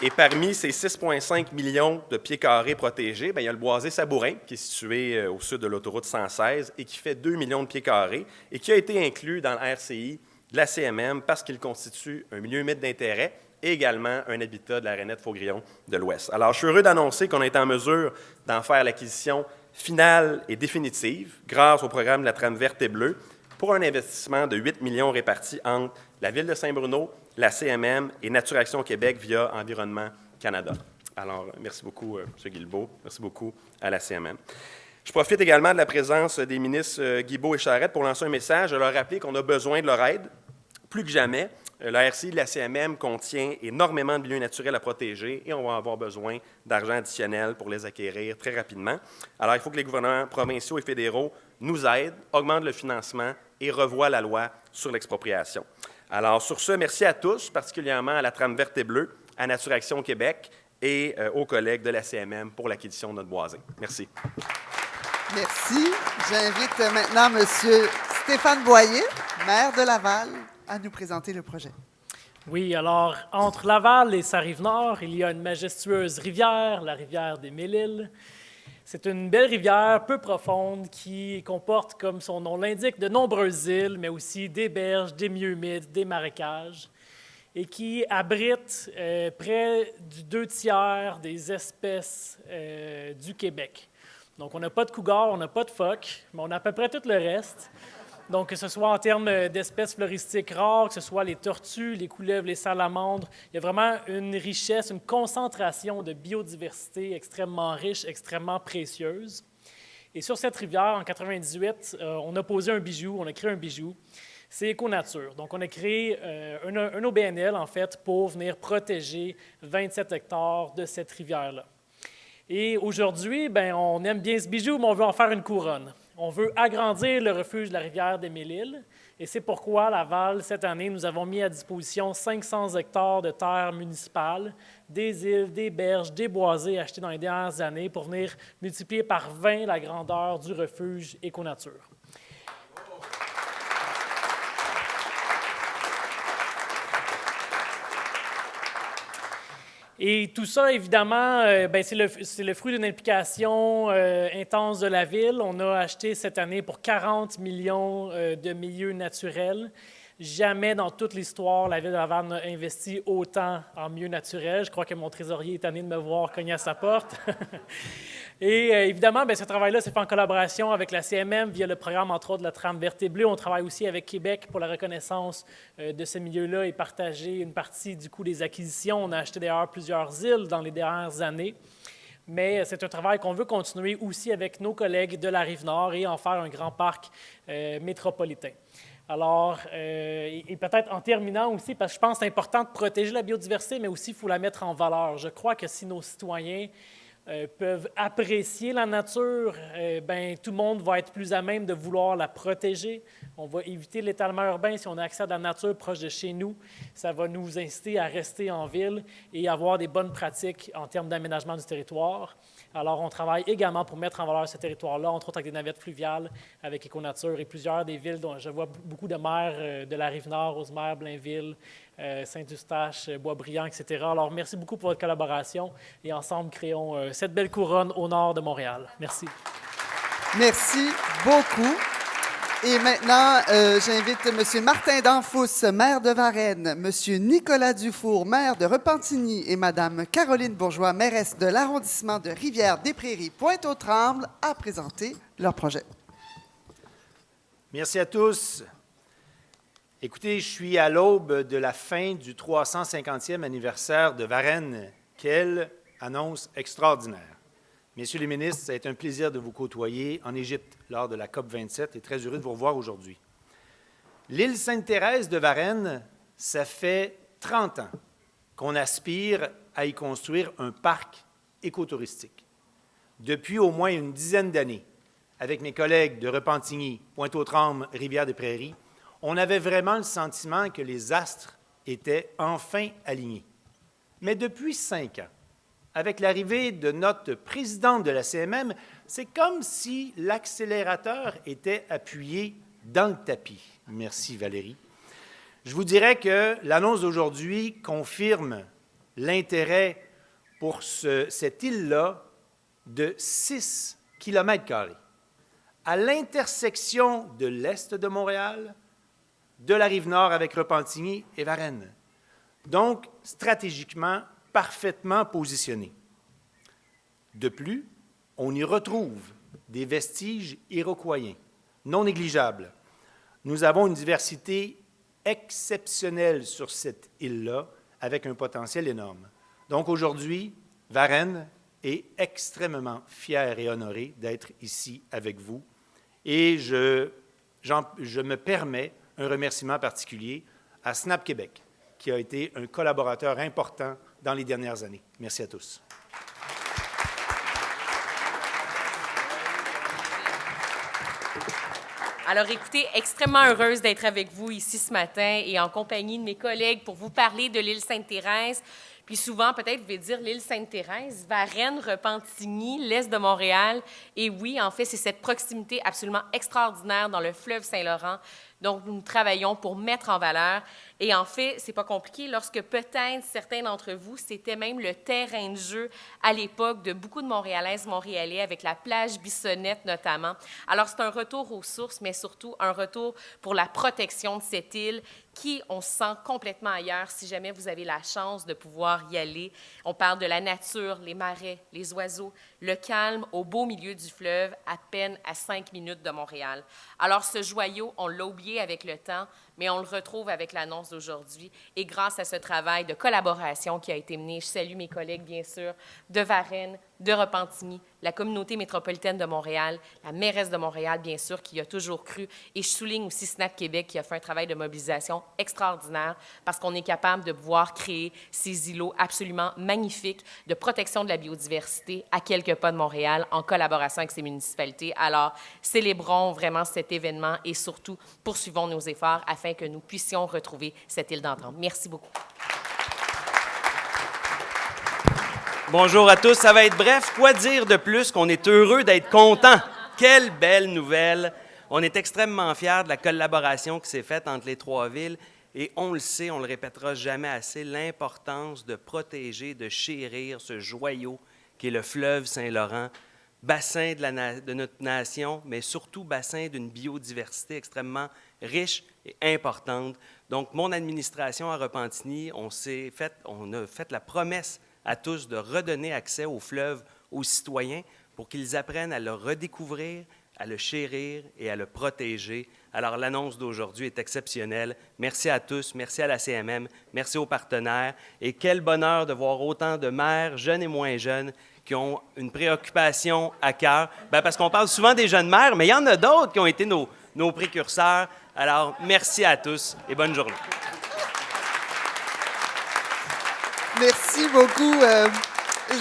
Et parmi ces 6,5 millions de pieds carrés protégés, bien, il y a le boisé Sabourin, qui est situé au sud de l'autoroute 116 et qui fait 2 millions de pieds carrés et qui a été inclus dans le RCI de la CMM parce qu'il constitue un milieu humide d'intérêt et également un habitat de la rainette Faugrillon de l'Ouest. Alors, je suis heureux d'annoncer qu'on est en mesure d'en faire l'acquisition finale et définitive grâce au programme de la trame verte et bleue pour un investissement de 8 millions répartis entre la Ville de Saint-Bruno, la CMM et Nature Action Québec via Environnement Canada. Alors, merci beaucoup, M. Guilbeault. Merci beaucoup à la CMM. Je profite également de la présence des ministres Guilbeault et Charette pour lancer un message et leur rappeler qu'on a besoin de leur aide, plus que jamais. La RCI et la CMM contient énormément de milieux naturels à protéger et on va avoir besoin d'argent additionnel pour les acquérir très rapidement. Alors, il faut que les gouvernements provinciaux et fédéraux nous aident, augmentent le financement et revoient la loi sur l'expropriation. Alors, sur ce, merci à tous, particulièrement à la Trame verte et bleue, à Nature Action Québec et aux collègues de la CMM pour l'acquisition de notre boisé. Merci. Merci. J'invite maintenant M. Stéphane Boyer, maire de Laval, à nous présenter le projet. Oui, alors, entre Laval et sa rive nord, il y a une majestueuse rivière, la rivière des Mille-Îles. C'est une belle rivière peu profonde qui comporte, comme son nom l'indique, de nombreuses îles, mais aussi des berges, des milieux humides, des marécages, et qui abrite près du 2/3 des espèces du Québec. Donc, on n'a pas de cougar, on n'a pas de phoque, mais on a à peu près tout le reste. Donc, que ce soit en termes d'espèces floristiques rares, que ce soit les tortues, les couleuvres, les salamandres, il y a vraiment une richesse, une concentration de biodiversité extrêmement riche, extrêmement précieuse. Et sur cette rivière, en 1998, on a posé un bijou, on a créé un bijou. C'est Éco-Nature. Donc, on a créé un OBNL, en fait, pour venir protéger 27 hectares de cette rivière-là. Et aujourd'hui, bien, on aime bien ce bijou, mais on veut en faire une couronne. On veut agrandir le refuge de la rivière des Mille-Îles, et c'est pourquoi, Laval, cette année, nous avons mis à disposition 500 hectares de terres municipales, des îles, des berges, des boisés achetés dans les dernières années pour venir multiplier par 20 la grandeur du refuge Éco-Nature. Et tout ça, évidemment, c'est le fruit d'une implication intense de la Ville. On a acheté cette année pour 40 millions de milieux naturels. Jamais dans toute l'histoire, la Ville de Laval n'a investi autant en milieux naturels. Je crois que mon trésorier est tanné de me voir cogner à sa porte. Et évidemment, ce travail-là s'est fait en collaboration avec la CMM via le programme, entre autres, de la Trame verte et bleue. On travaille aussi avec Québec pour la reconnaissance de ce milieu-là et partager une partie du coût des acquisitions. On a acheté d'ailleurs plusieurs îles dans les dernières années. Mais c'est un travail qu'on veut continuer aussi avec nos collègues de la Rive-Nord et en faire un grand parc métropolitain. Alors, et peut-être en terminant aussi, parce que je pense que c'est important de protéger la biodiversité, mais aussi il faut la mettre en valeur. Je crois que si nos citoyens peuvent apprécier la nature, tout le monde va être plus à même de vouloir la protéger. On va éviter l'étalement urbain si on a accès à de la nature proche de chez nous. Ça va nous inciter à rester en ville et avoir des bonnes pratiques en termes d'aménagement du territoire. Alors, on travaille également pour mettre en valeur ce territoire-là, entre autres avec des navettes fluviales, avec Éco-Nature et plusieurs des villes dont je vois beaucoup de maires de la Rive-Nord, Rosemère, Blainville, Saint-Eustache, Boisbriand, etc. Alors, merci beaucoup pour votre collaboration et ensemble, créons cette belle couronne au nord de Montréal. Merci. Merci beaucoup. Et maintenant, j'invite M. Martin Danfous, maire de Varennes, M. Nicolas Dufour, maire de Repentigny, et Mme Caroline Bourgeois, mairesse de l'arrondissement de Rivière-des-Prairies, Pointe-aux-Trembles, à présenter leur projet. Merci à tous. Écoutez, je suis à l'aube de la fin du 350e anniversaire de Varennes. Quelle annonce extraordinaire! Messieurs les ministres, ça a été un plaisir de vous côtoyer en Égypte lors de la COP27 et très heureux de vous revoir aujourd'hui. L'île Sainte-Thérèse de Varennes, ça fait 30 ans qu'on aspire à y construire un parc écotouristique. Depuis au moins une dizaine d'années, avec mes collègues de Repentigny, Pointe-aux-Trembles, Rivière-des-Prairies, on avait vraiment le sentiment que les astres étaient enfin alignés. Mais depuis 5 ans, avec l'arrivée de notre présidente de la CMM, c'est comme si l'accélérateur était appuyé dans le tapis. Merci Valérie. Je vous dirais que l'annonce d'aujourd'hui confirme l'intérêt pour cette île-là de 6 km², à l'intersection de l'est de Montréal, de la Rive-Nord avec Repentigny et Varennes. Donc, stratégiquement, parfaitement positionné. De plus, on y retrouve des vestiges iroquoiens, non négligeables. Nous avons une diversité exceptionnelle sur cette île-là, avec un potentiel énorme. Donc aujourd'hui, Varennes est extrêmement fière et honorée d'être ici avec vous. Et je me permets un remerciement particulier à Snap Québec, qui a été un collaborateur important dans les dernières années. Merci à tous. Alors, écoutez, extrêmement heureuse d'être avec vous ici ce matin et en compagnie de mes collègues pour vous parler de l'île Sainte-Thérèse. Puis souvent, peut-être, vous pouvez dire l'île Sainte-Thérèse, Varennes, Repentigny, l'est de Montréal. Et oui, en fait, c'est cette proximité absolument extraordinaire dans le fleuve Saint-Laurent dont nous travaillons pour mettre en valeur. Et en fait, c'est pas compliqué, lorsque peut-être certains d'entre vous, c'était même le terrain de jeu à l'époque de beaucoup de Montréalaises, Montréalais, avec la plage Bissonnette notamment. Alors, c'est un retour aux sources, mais surtout un retour pour la protection de cette île qui, on se sent complètement ailleurs si jamais vous avez la chance de pouvoir y aller. On parle de la nature, les marais, les oiseaux, le calme au beau milieu du fleuve, à peine à 5 minutes de Montréal. Alors, ce joyau, on l'a oublié avec le temps, mais on le retrouve avec l'annonce d'aujourd'hui. Et grâce à ce travail de collaboration qui a été mené, je salue mes collègues, bien sûr, de Varennes, de Repentigny, la communauté métropolitaine de Montréal, la mairesse de Montréal, bien sûr, qui a toujours cru. Et je souligne aussi Snap Québec, qui a fait un travail de mobilisation extraordinaire parce qu'on est capable de pouvoir créer ces îlots absolument magnifiques de protection de la biodiversité à quelques pas de Montréal en collaboration avec ces municipalités. Alors, célébrons vraiment cet événement et surtout poursuivons nos efforts afin que nous puissions retrouver cette île d'entente. Merci beaucoup. Bonjour à tous, ça va être bref. Quoi dire de plus qu'on est heureux d'être content? Quelle belle nouvelle! On est extrêmement fiers de la collaboration qui s'est faite entre les trois villes et on le sait, on ne le répétera jamais assez, l'importance de protéger, de chérir ce joyau qui est le fleuve Saint-Laurent, bassin de notre nation, mais surtout bassin d'une biodiversité extrêmement riche et importante. Donc, mon administration à Repentigny, on a fait la promesse à tous de redonner accès au fleuve aux citoyens pour qu'ils apprennent à le redécouvrir, à le chérir et à le protéger. Alors, l'annonce d'aujourd'hui est exceptionnelle. Merci à tous, merci à la CMM, merci aux partenaires. Et quel bonheur de voir autant de maires, jeunes et moins jeunes, qui ont une préoccupation à cœur. Bien, parce qu'on parle souvent des jeunes maires, mais il y en a d'autres qui ont été nos précurseurs. Alors, merci à tous et bonne journée. Merci beaucoup.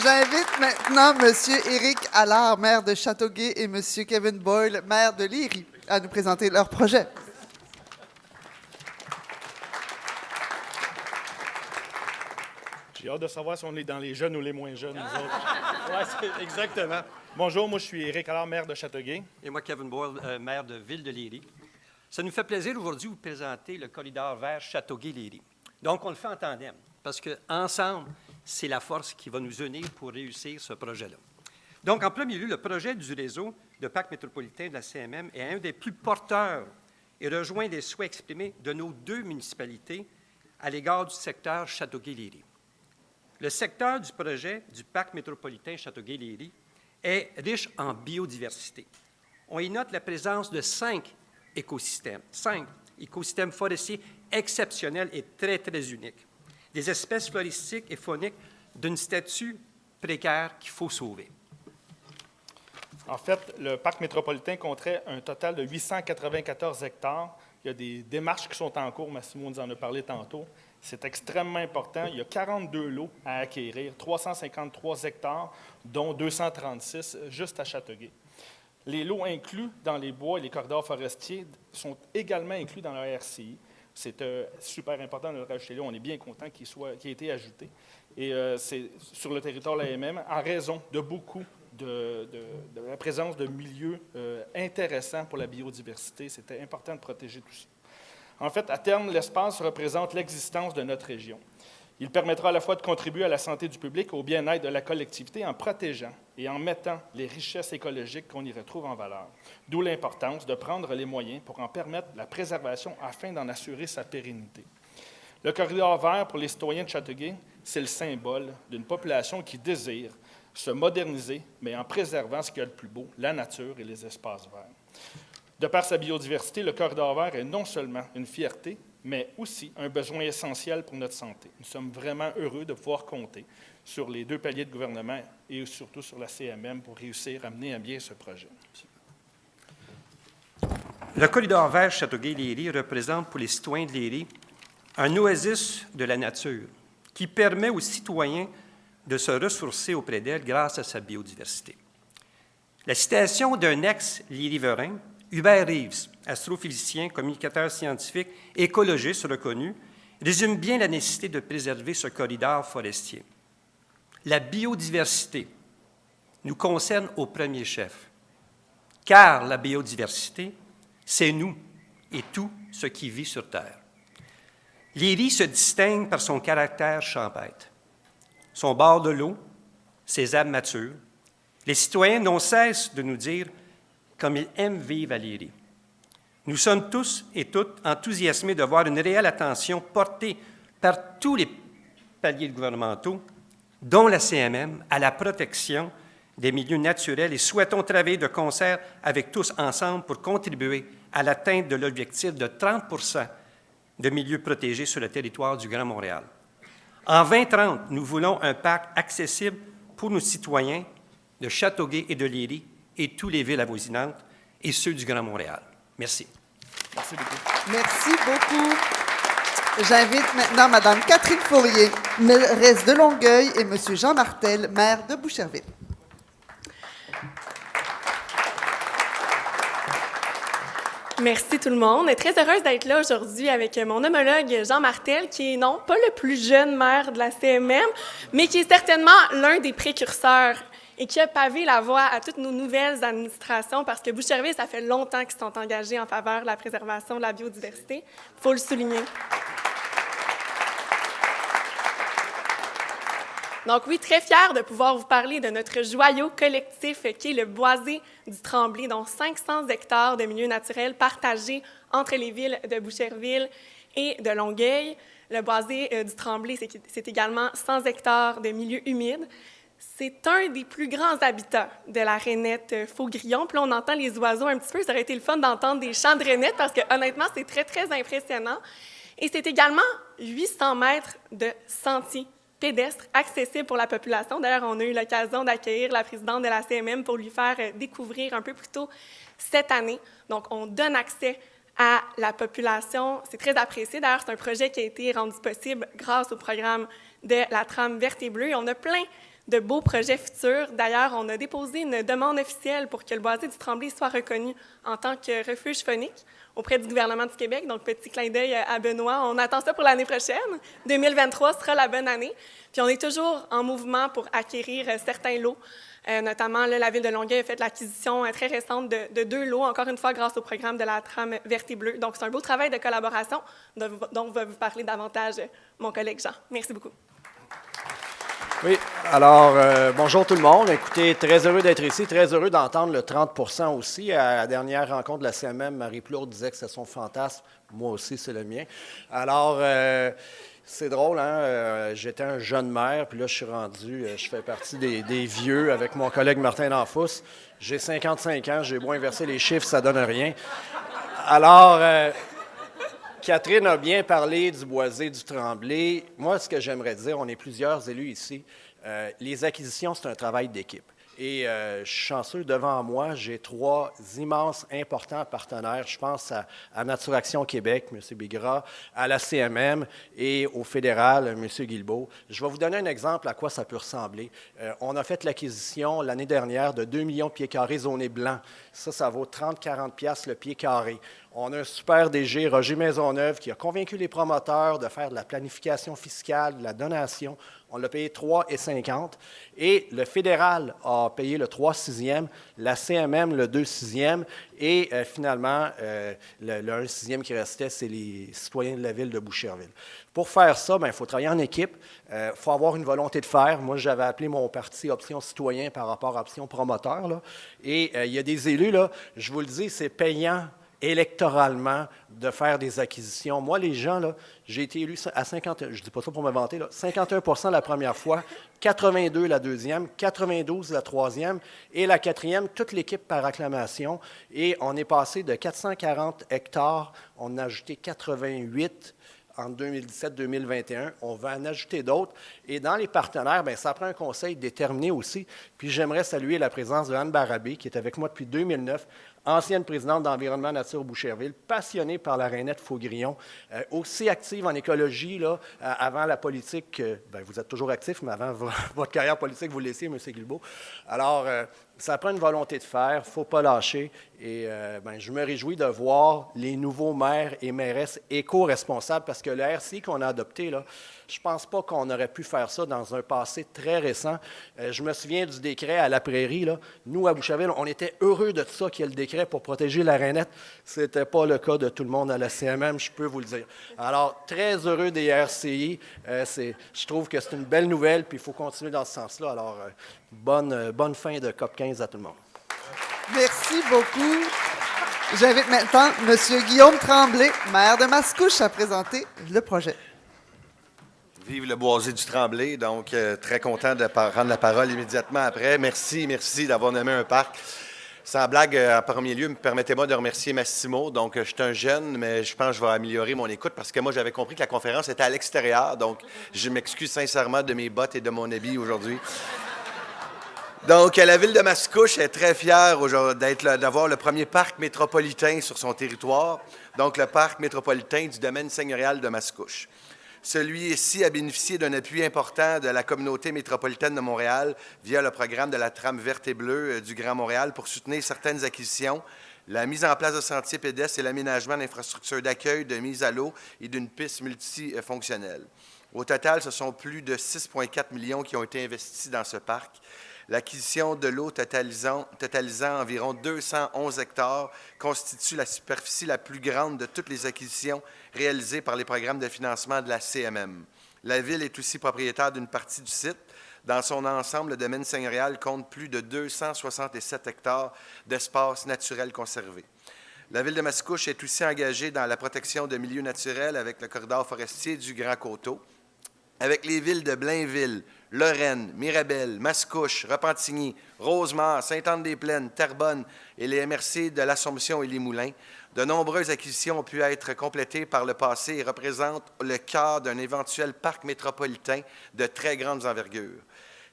J'invite maintenant M. Éric Allard, maire de Châteauguay, et M. Kevin Boyle, maire de Léry, à nous présenter leur projet. J'ai hâte de savoir si on est dans les jeunes ou les moins jeunes, nous autres. Oui, exactement. Bonjour, moi je suis Éric Allard, maire de Châteauguay. Et moi, Kevin Boyle, maire de Ville de Léry. Ça nous fait plaisir aujourd'hui de vous présenter le corridor vert Châteauguay-Léry. Donc, on le fait en tandem, parce qu'ensemble, c'est la force qui va nous unir pour réussir ce projet-là. Donc, en premier lieu, le projet du réseau de parcs métropolitains de la CMM est un des plus porteurs et rejoint les souhaits exprimés de nos deux municipalités à l'égard du secteur Châteauguay-Léry. Le secteur du projet du parc métropolitain Châteauguay-Léry est riche en biodiversité. On y note la présence de 5 écosystèmes forestiers exceptionnels et très, très uniques. Des espèces floristiques et fauniques d'une statut précaire qu'il faut sauver. En fait, le parc métropolitain compterait un total de 894 hectares. Il y a des démarches qui sont en cours, Massimo nous en a parlé tantôt. C'est extrêmement important. Il y a 42 lots à acquérir, 353 hectares, dont 236 juste à Châteauguay. Les lots inclus dans les bois et les corridors forestiers sont également inclus dans la RCI. C'est super important de le rajouter là. On est bien content qu'il ait été ajouté. Et c'est sur le territoire de l'AMM, en raison de beaucoup de la présence de milieux intéressants pour la biodiversité. C'était important de protéger tout ça. En fait, à terme, l'espace représente l'existence de notre région. Il permettra à la fois de contribuer à la santé du public, au bien-être de la collectivité en protégeant et en mettant les richesses écologiques qu'on y retrouve en valeur. D'où l'importance de prendre les moyens pour en permettre la préservation afin d'en assurer sa pérennité. Le corridor vert pour les citoyens de Châteauguay, c'est le symbole d'une population qui désire se moderniser, mais en préservant ce qu'il y a de plus beau, la nature et les espaces verts. De par sa biodiversité, le corridor vert est non seulement une fierté, mais aussi un besoin essentiel pour notre santé. Nous sommes vraiment heureux de pouvoir compter sur les 2 paliers de gouvernement et surtout sur la CMM pour réussir à mener à bien ce projet. Le corridor vert Châteauguay-Léry représente pour les citoyens de Léry un oasis de la nature qui permet aux citoyens de se ressourcer auprès d'elle grâce à sa biodiversité. La citation d'un ex-lyriverain, Hubert Reeves, astrophysicien, communicateur scientifique, écologiste reconnu, résume bien la nécessité de préserver ce corridor forestier. La biodiversité nous concerne au premier chef, car la biodiversité, c'est nous et tout ce qui vit sur Terre. Léry se distingue par son caractère champêtre, son bord de l'eau, ses arbres matures. Les citoyens n'ont cesse de nous dire comme ils aiment vivre à Léry. Nous sommes tous et toutes enthousiasmés de voir une réelle attention portée par tous les paliers gouvernementaux, dont la CMM, à la protection des milieux naturels et souhaitons travailler de concert avec tous ensemble pour contribuer à l'atteinte de l'objectif de 30 de milieux protégés sur le territoire du Grand Montréal. En 2030, nous voulons un parc accessible pour nos citoyens de Châteauguay et de Léry et toutes les villes avoisinantes et ceux du Grand Montréal. Merci. Merci beaucoup. Merci beaucoup. J'invite maintenant Mme Catherine Fourrier, mairesse de Longueuil, et M. Jean Martel, maire de Boucherville. Merci tout le monde. Très heureuse d'être là aujourd'hui avec mon homologue Jean Martel, qui est non pas le plus jeune maire de la CMM, mais qui est certainement l'un des précurseurs et qui a pavé la voie à toutes nos nouvelles administrations parce que Boucherville, ça fait longtemps qu'ils sont engagés en faveur de la préservation de la biodiversité. Il faut le souligner. Donc oui, très fière de pouvoir vous parler de notre joyau collectif qui est le Boisé du Tremblay, dont 500 hectares de milieux naturels partagés entre les villes de Boucherville et de Longueuil. Le Boisé du Tremblay, c'est également 100 hectares de milieux humides. C'est un des plus grands habitats de la rainette faux-grillon. Puis là, on entend les oiseaux un petit peu. Ça aurait été le fun d'entendre des chants de rainette parce que, honnêtement, c'est très, très impressionnant. Et c'est également 800 mètres de sentiers pédestres accessibles pour la population. D'ailleurs, on a eu l'occasion d'accueillir la présidente de la CMM pour lui faire découvrir un peu plus tôt cette année. Donc, on donne accès à la population. C'est très apprécié. D'ailleurs, c'est un projet qui a été rendu possible grâce au programme de la trame verte et bleue. Et on a plein de beaux projets futurs. D'ailleurs, on a déposé une demande officielle pour que le Boisé du Tremblay soit reconnu en tant que refuge faunique auprès du gouvernement du Québec. Donc, petit clin d'œil à Benoît. On attend ça pour l'année prochaine. 2023 sera la bonne année. Puis, on est toujours en mouvement pour acquérir certains lots. Notamment, là, la Ville de Longueuil a fait l'acquisition très récente de 2 lots, encore une fois grâce au programme de la trame verte et bleue. Donc, c'est un beau travail de collaboration dont va vous parler davantage mon collègue Jean. Merci beaucoup. Oui, alors, bonjour tout le monde. Écoutez, très heureux d'être ici, très heureux d'entendre le 30 % aussi. À la dernière rencontre de la CMM, Marie Plourde disait que c'est son fantasme. Moi aussi, c'est le mien. Alors, c'est drôle, hein? J'étais un jeune maire, puis là, je suis rendu, je fais partie des vieux avec mon collègue Martin Danfous. J'ai 55 ans, j'ai beau inverser les chiffres, ça donne rien. Alors, Catherine a bien parlé du Boisé du Tremblay. Moi, ce que j'aimerais dire, on est plusieurs élus ici, les acquisitions, c'est un travail d'équipe. Et je suis chanceux, devant moi, j'ai 3 immenses, importants partenaires. Je pense à Naturaction Québec, M. Bigra, à la CMM et au fédéral, M. Guilbeault. Je vais vous donner un exemple à quoi ça peut ressembler. On a fait l'acquisition l'année dernière de 2 millions de pieds carrés zonés blancs. Ça vaut 30-40 piastres le pied carré. On a un super DG, Roger Maisonneuve, qui a convaincu les promoteurs de faire de la planification fiscale, de la donation. On l'a payé 3,50 $. Et le fédéral a payé le 3/6e, la CMM le 2/6e. Et finalement, le 1/6e qui restait, c'est les citoyens de la ville de Boucherville. Pour faire ça, il faut travailler en équipe. Il faut avoir une volonté de faire. Moi, j'avais appelé mon parti Option Citoyen par rapport à Option Promoteur. Là. Et il y a des élus, là, je vous le dis, c'est payant électoralement de faire des acquisitions. Moi, les gens, là, j'ai été élu à 51, je ne dis pas ça pour me vanter, là, 51% la première fois, 82 la deuxième, 92 la troisième et la quatrième, toute l'équipe par acclamation. Et on est passé de 440 hectares, on a ajouté 88 en 2017-2021. On va en ajouter d'autres. Et dans les partenaires, bien, ça prend un conseil déterminé aussi. Puis j'aimerais saluer la présence de Anne Barabé, qui est avec moi depuis 2009, ancienne présidente d'Environnement Nature Boucherville, passionnée par la rainette Faugrillon, aussi active en écologie, là, avant la politique. Bien, vous êtes toujours actif, mais avant votre carrière politique, vous le laissiez, M. Guilbeault. Alors, ça prend une volonté de faire, il ne faut pas lâcher. Et bien, je me réjouis de voir les nouveaux maires et mairesses éco-responsables, parce que le RCI qu'on a adopté, là, je ne pense pas qu'on aurait pu faire ça dans un passé très récent. Je me souviens du décret à la Prairie. Là. Nous, à Boucherville, on était heureux de ça qu'il y ait le décret pour protéger la rainette. Ce n'était pas le cas de tout le monde à la CMM, je peux vous le dire. Alors, très heureux des RCI. Je trouve que c'est une belle nouvelle, puis il faut continuer dans ce sens-là. Alors, bonne fin de COP 15 à tout le monde. Merci beaucoup. J'invite maintenant M. Guillaume Tremblay, maire de Mascouche, à présenter le projet. Vive le boisé du Tremblay. Donc, très content de rendre la parole immédiatement après. Merci d'avoir nommé un parc. Sans blague, en premier lieu, permettez-moi de remercier Massimo. Donc, je suis un jeune, mais je pense que je vais améliorer mon écoute parce que moi, j'avais compris que la conférence était à l'extérieur. Donc, je m'excuse sincèrement de mes bottes et de mon habit aujourd'hui. Donc, la ville de Mascouche est très fière d'avoir le premier parc métropolitain sur son territoire. Donc, le parc métropolitain du domaine seigneurial de Mascouche. Celui-ci a bénéficié d'un appui important de la communauté métropolitaine de Montréal via le programme de la trame verte et bleue du Grand Montréal pour soutenir certaines acquisitions, la mise en place de sentiers pédestres et l'aménagement d'infrastructures d'accueil, de mise à l'eau et d'une piste multifonctionnelle. Au total, ce sont plus de 6,4 millions qui ont été investis dans ce parc. L'acquisition de l'eau totalisant environ 211 hectares constitue la superficie la plus grande de toutes les acquisitions réalisées par les programmes de financement de la CMM. La Ville est aussi propriétaire d'une partie du site. Dans son ensemble, le domaine seigneurial compte plus de 267 hectares d'espaces naturels conservés. La Ville de Mascouche est aussi engagée dans la protection de milieux naturels avec le corridor forestier du Grand Coteau, avec les villes de Blainville, Lorraine, Mirabel, Mascouche, Repentigny, Rosemère, Sainte-Anne-des-Plaines, Terrebonne et les MRC de l'Assomption et les Moulins. De nombreuses acquisitions ont pu être complétées par le passé et représentent le cœur d'un éventuel parc métropolitain de très grande envergure.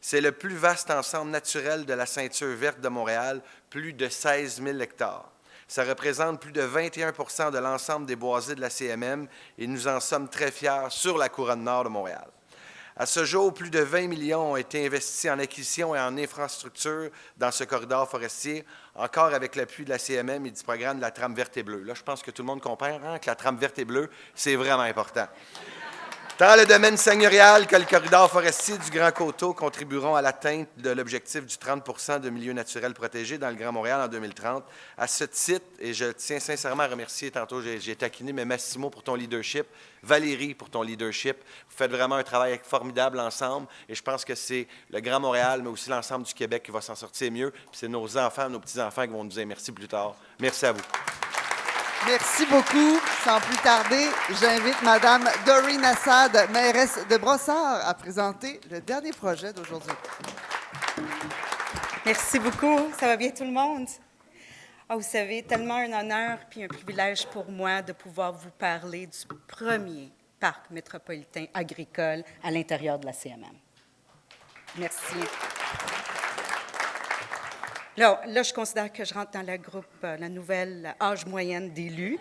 C'est le plus vaste ensemble naturel de la ceinture verte de Montréal, plus de 16 000 hectares. Ça représente plus de 21 % de l'ensemble des boisés de la CMM et nous en sommes très fiers sur la couronne nord de Montréal. À ce jour, plus de 20 millions ont été investis en acquisition et en infrastructure dans ce corridor forestier, encore avec l'appui de la CMM et du programme de la trame verte et bleue. Là, je pense que tout le monde comprend que la trame verte et bleue, c'est vraiment important. Tant le domaine seigneurial que le corridor forestier du Grand Coteau contribueront à l'atteinte de l'objectif du 30 % de milieux naturels protégés dans le Grand Montréal en 2030. À ce titre, et je tiens sincèrement à remercier, tantôt j'ai taquiné, mais Massimo pour ton leadership, Valérie pour ton leadership. Vous faites vraiment un travail formidable ensemble et je pense que c'est le Grand Montréal, mais aussi l'ensemble du Québec qui va s'en sortir mieux. Puis c'est nos enfants, nos petits-enfants qui vont nous dire merci plus tard. Merci à vous. Merci beaucoup. Sans plus tarder, j'invite Mme Doreen Assad, mairesse de Brossard, à présenter le dernier projet d'aujourd'hui. Merci beaucoup. Ça va bien tout le monde? Ah, vous savez, tellement un honneur puis un privilège pour moi de pouvoir vous parler du premier parc métropolitain agricole à l'intérieur de la CMM. Merci. Là, je considère que je rentre dans le groupe, la nouvelle âge moyenne d'élus.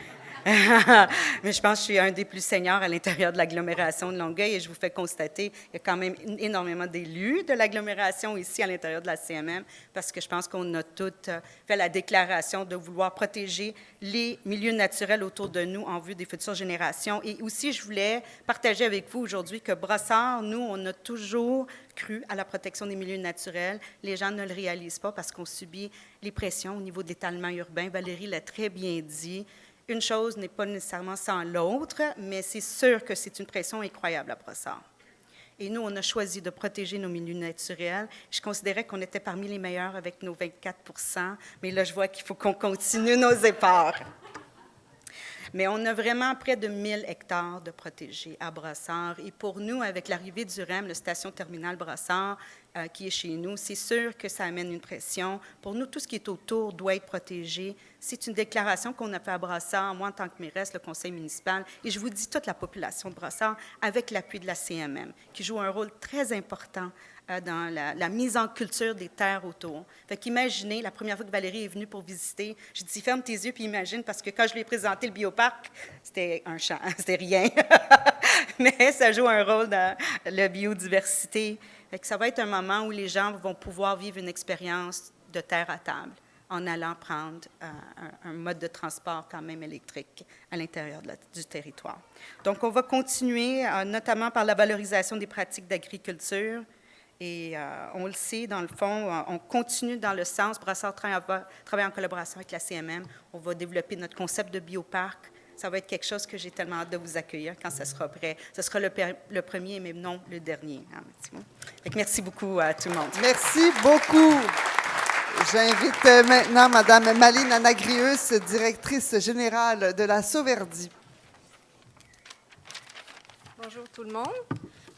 Mais je pense que je suis un des plus seniors à l'intérieur de l'agglomération de Longueuil et je vous fais constater qu'il y a quand même énormément d'élus de l'agglomération ici à l'intérieur de la CMM parce que je pense qu'on a toutes fait la déclaration de vouloir protéger les milieux naturels autour de nous en vue des futures générations. Et aussi, je voulais partager avec vous aujourd'hui que Brossard, nous, on a toujours cru à la protection des milieux naturels. Les gens ne le réalisent pas parce qu'on subit les pressions au niveau de l'étalement urbain. Valérie l'a très bien dit. Une chose n'est pas nécessairement sans l'autre, mais c'est sûr que c'est une pression incroyable à Brossard. Et nous, on a choisi de protéger nos milieux naturels. Je considérais qu'on était parmi les meilleurs avec nos 24 %, mais là, je vois qu'il faut qu'on continue nos efforts. Mais on a vraiment près de 1000 hectares de protégés à Brossard. Et pour nous, avec l'arrivée du REM, la station terminale Brossard, qui est chez nous, c'est sûr que ça amène une pression. Pour nous, tout ce qui est autour doit être protégé. C'est une déclaration qu'on a fait à Brossard, moi en tant que mairesse, le conseil municipal, et je vous dis toute la population de Brossard, avec l'appui de la CMM, qui joue un rôle très important dans la mise en culture des terres autour. Fait qu'imaginez, la première fois que Valérie est venue pour visiter, j'ai dit, ferme tes yeux puis imagine, parce que quand je lui ai présenté le bioparc, c'était un champ, c'était rien. Mais ça joue un rôle dans la biodiversité. Fait que ça va être un moment où les gens vont pouvoir vivre une expérience de terre à table en allant prendre un mode de transport quand même électrique à l'intérieur du territoire. Donc, on va continuer, notamment par la valorisation des pratiques d'agriculture. Et on le sait, dans le fond, on continue dans le sens, Brossard travaille en collaboration avec la CMM. On va développer notre concept de bioparc. Ça va être quelque chose que j'ai tellement hâte de vous accueillir quand ça sera prêt. Ce sera le premier, mais non le dernier. Merci beaucoup à tout le monde. Merci beaucoup. J'invite maintenant Mme Malines Anagrius, directrice générale de la Sauverdie. Bonjour tout le monde.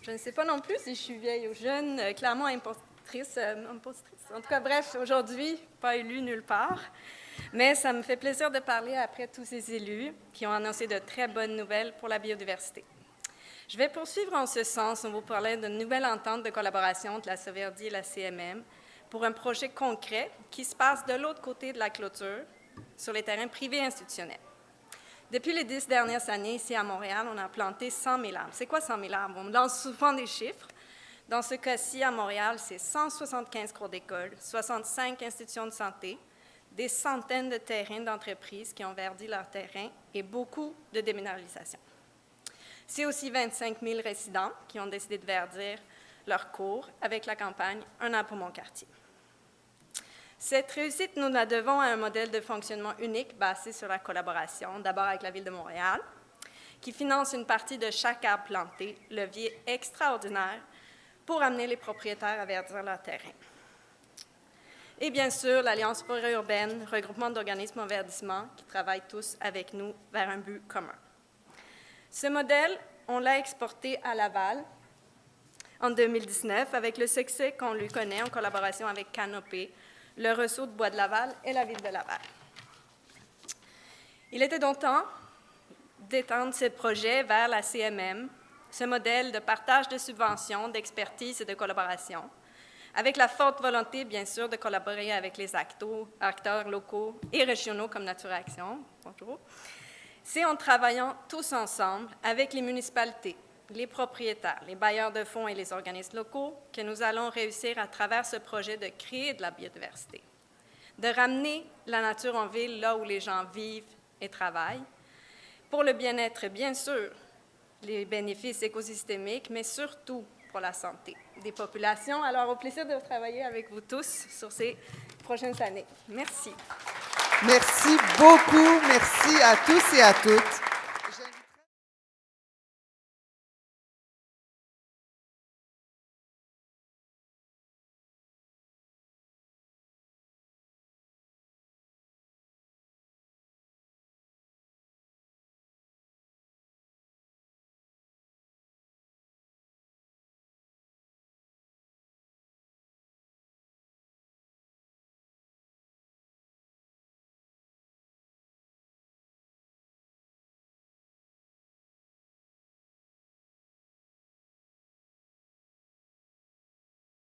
Je ne sais pas non plus si je suis vieille ou jeune, clairement impostrice. En tout cas, bref, aujourd'hui, pas élue nulle part. Mais ça me fait plaisir de parler après tous ces élus qui ont annoncé de très bonnes nouvelles pour la biodiversité. Je vais poursuivre en ce sens. On vous parlait d'une nouvelle entente de collaboration entre la Sauverdie et la CMM pour un projet concret qui se passe de l'autre côté de la clôture, sur les terrains privés institutionnels. Depuis les 10 dernières années, ici à Montréal, on a planté 100 000 arbres. C'est quoi 100 000 arbres? On me lance souvent des chiffres. Dans ce cas-ci, à Montréal, c'est 175 cours d'école, 65 institutions de santé, des centaines de terrains d'entreprises qui ont verdi leurs terrains et beaucoup de déminéralisation. C'est aussi 25 000 résidents qui ont décidé de verdir leurs cours avec la campagne « Un arbre pour mon quartier ». Cette réussite, nous la devons à un modèle de fonctionnement unique basé sur la collaboration, d'abord avec la Ville de Montréal, qui finance une partie de chaque arbre planté, levier extraordinaire pour amener les propriétaires à verdir leur terrain. Et bien sûr, l'Alliance forêt urbaine, regroupement d'organismes en verdissement qui travaillent tous avec nous vers un but commun. Ce modèle, on l'a exporté à Laval en 2019 avec le succès qu'on lui connaît en collaboration avec Canopé, le Ressaut de Bois de Laval et la Ville de Laval. Il était donc temps d'étendre ce projet vers la CMM, ce modèle de partage de subventions, d'expertise et de collaboration, avec la forte volonté, bien sûr, de collaborer avec les acteurs locaux et régionaux comme Nature Action. Bonjour. C'est en travaillant tous ensemble avec les municipalités, les propriétaires, les bailleurs de fonds et les organismes locaux que nous allons réussir à travers ce projet de créer de la biodiversité, de ramener la nature en ville là où les gens vivent et travaillent, pour le bien-être, bien sûr, les bénéfices écosystémiques, mais surtout pour la santé des populations. Alors, au plaisir de travailler avec vous tous sur ces prochaines années. Merci. Merci beaucoup. Merci à tous et à toutes.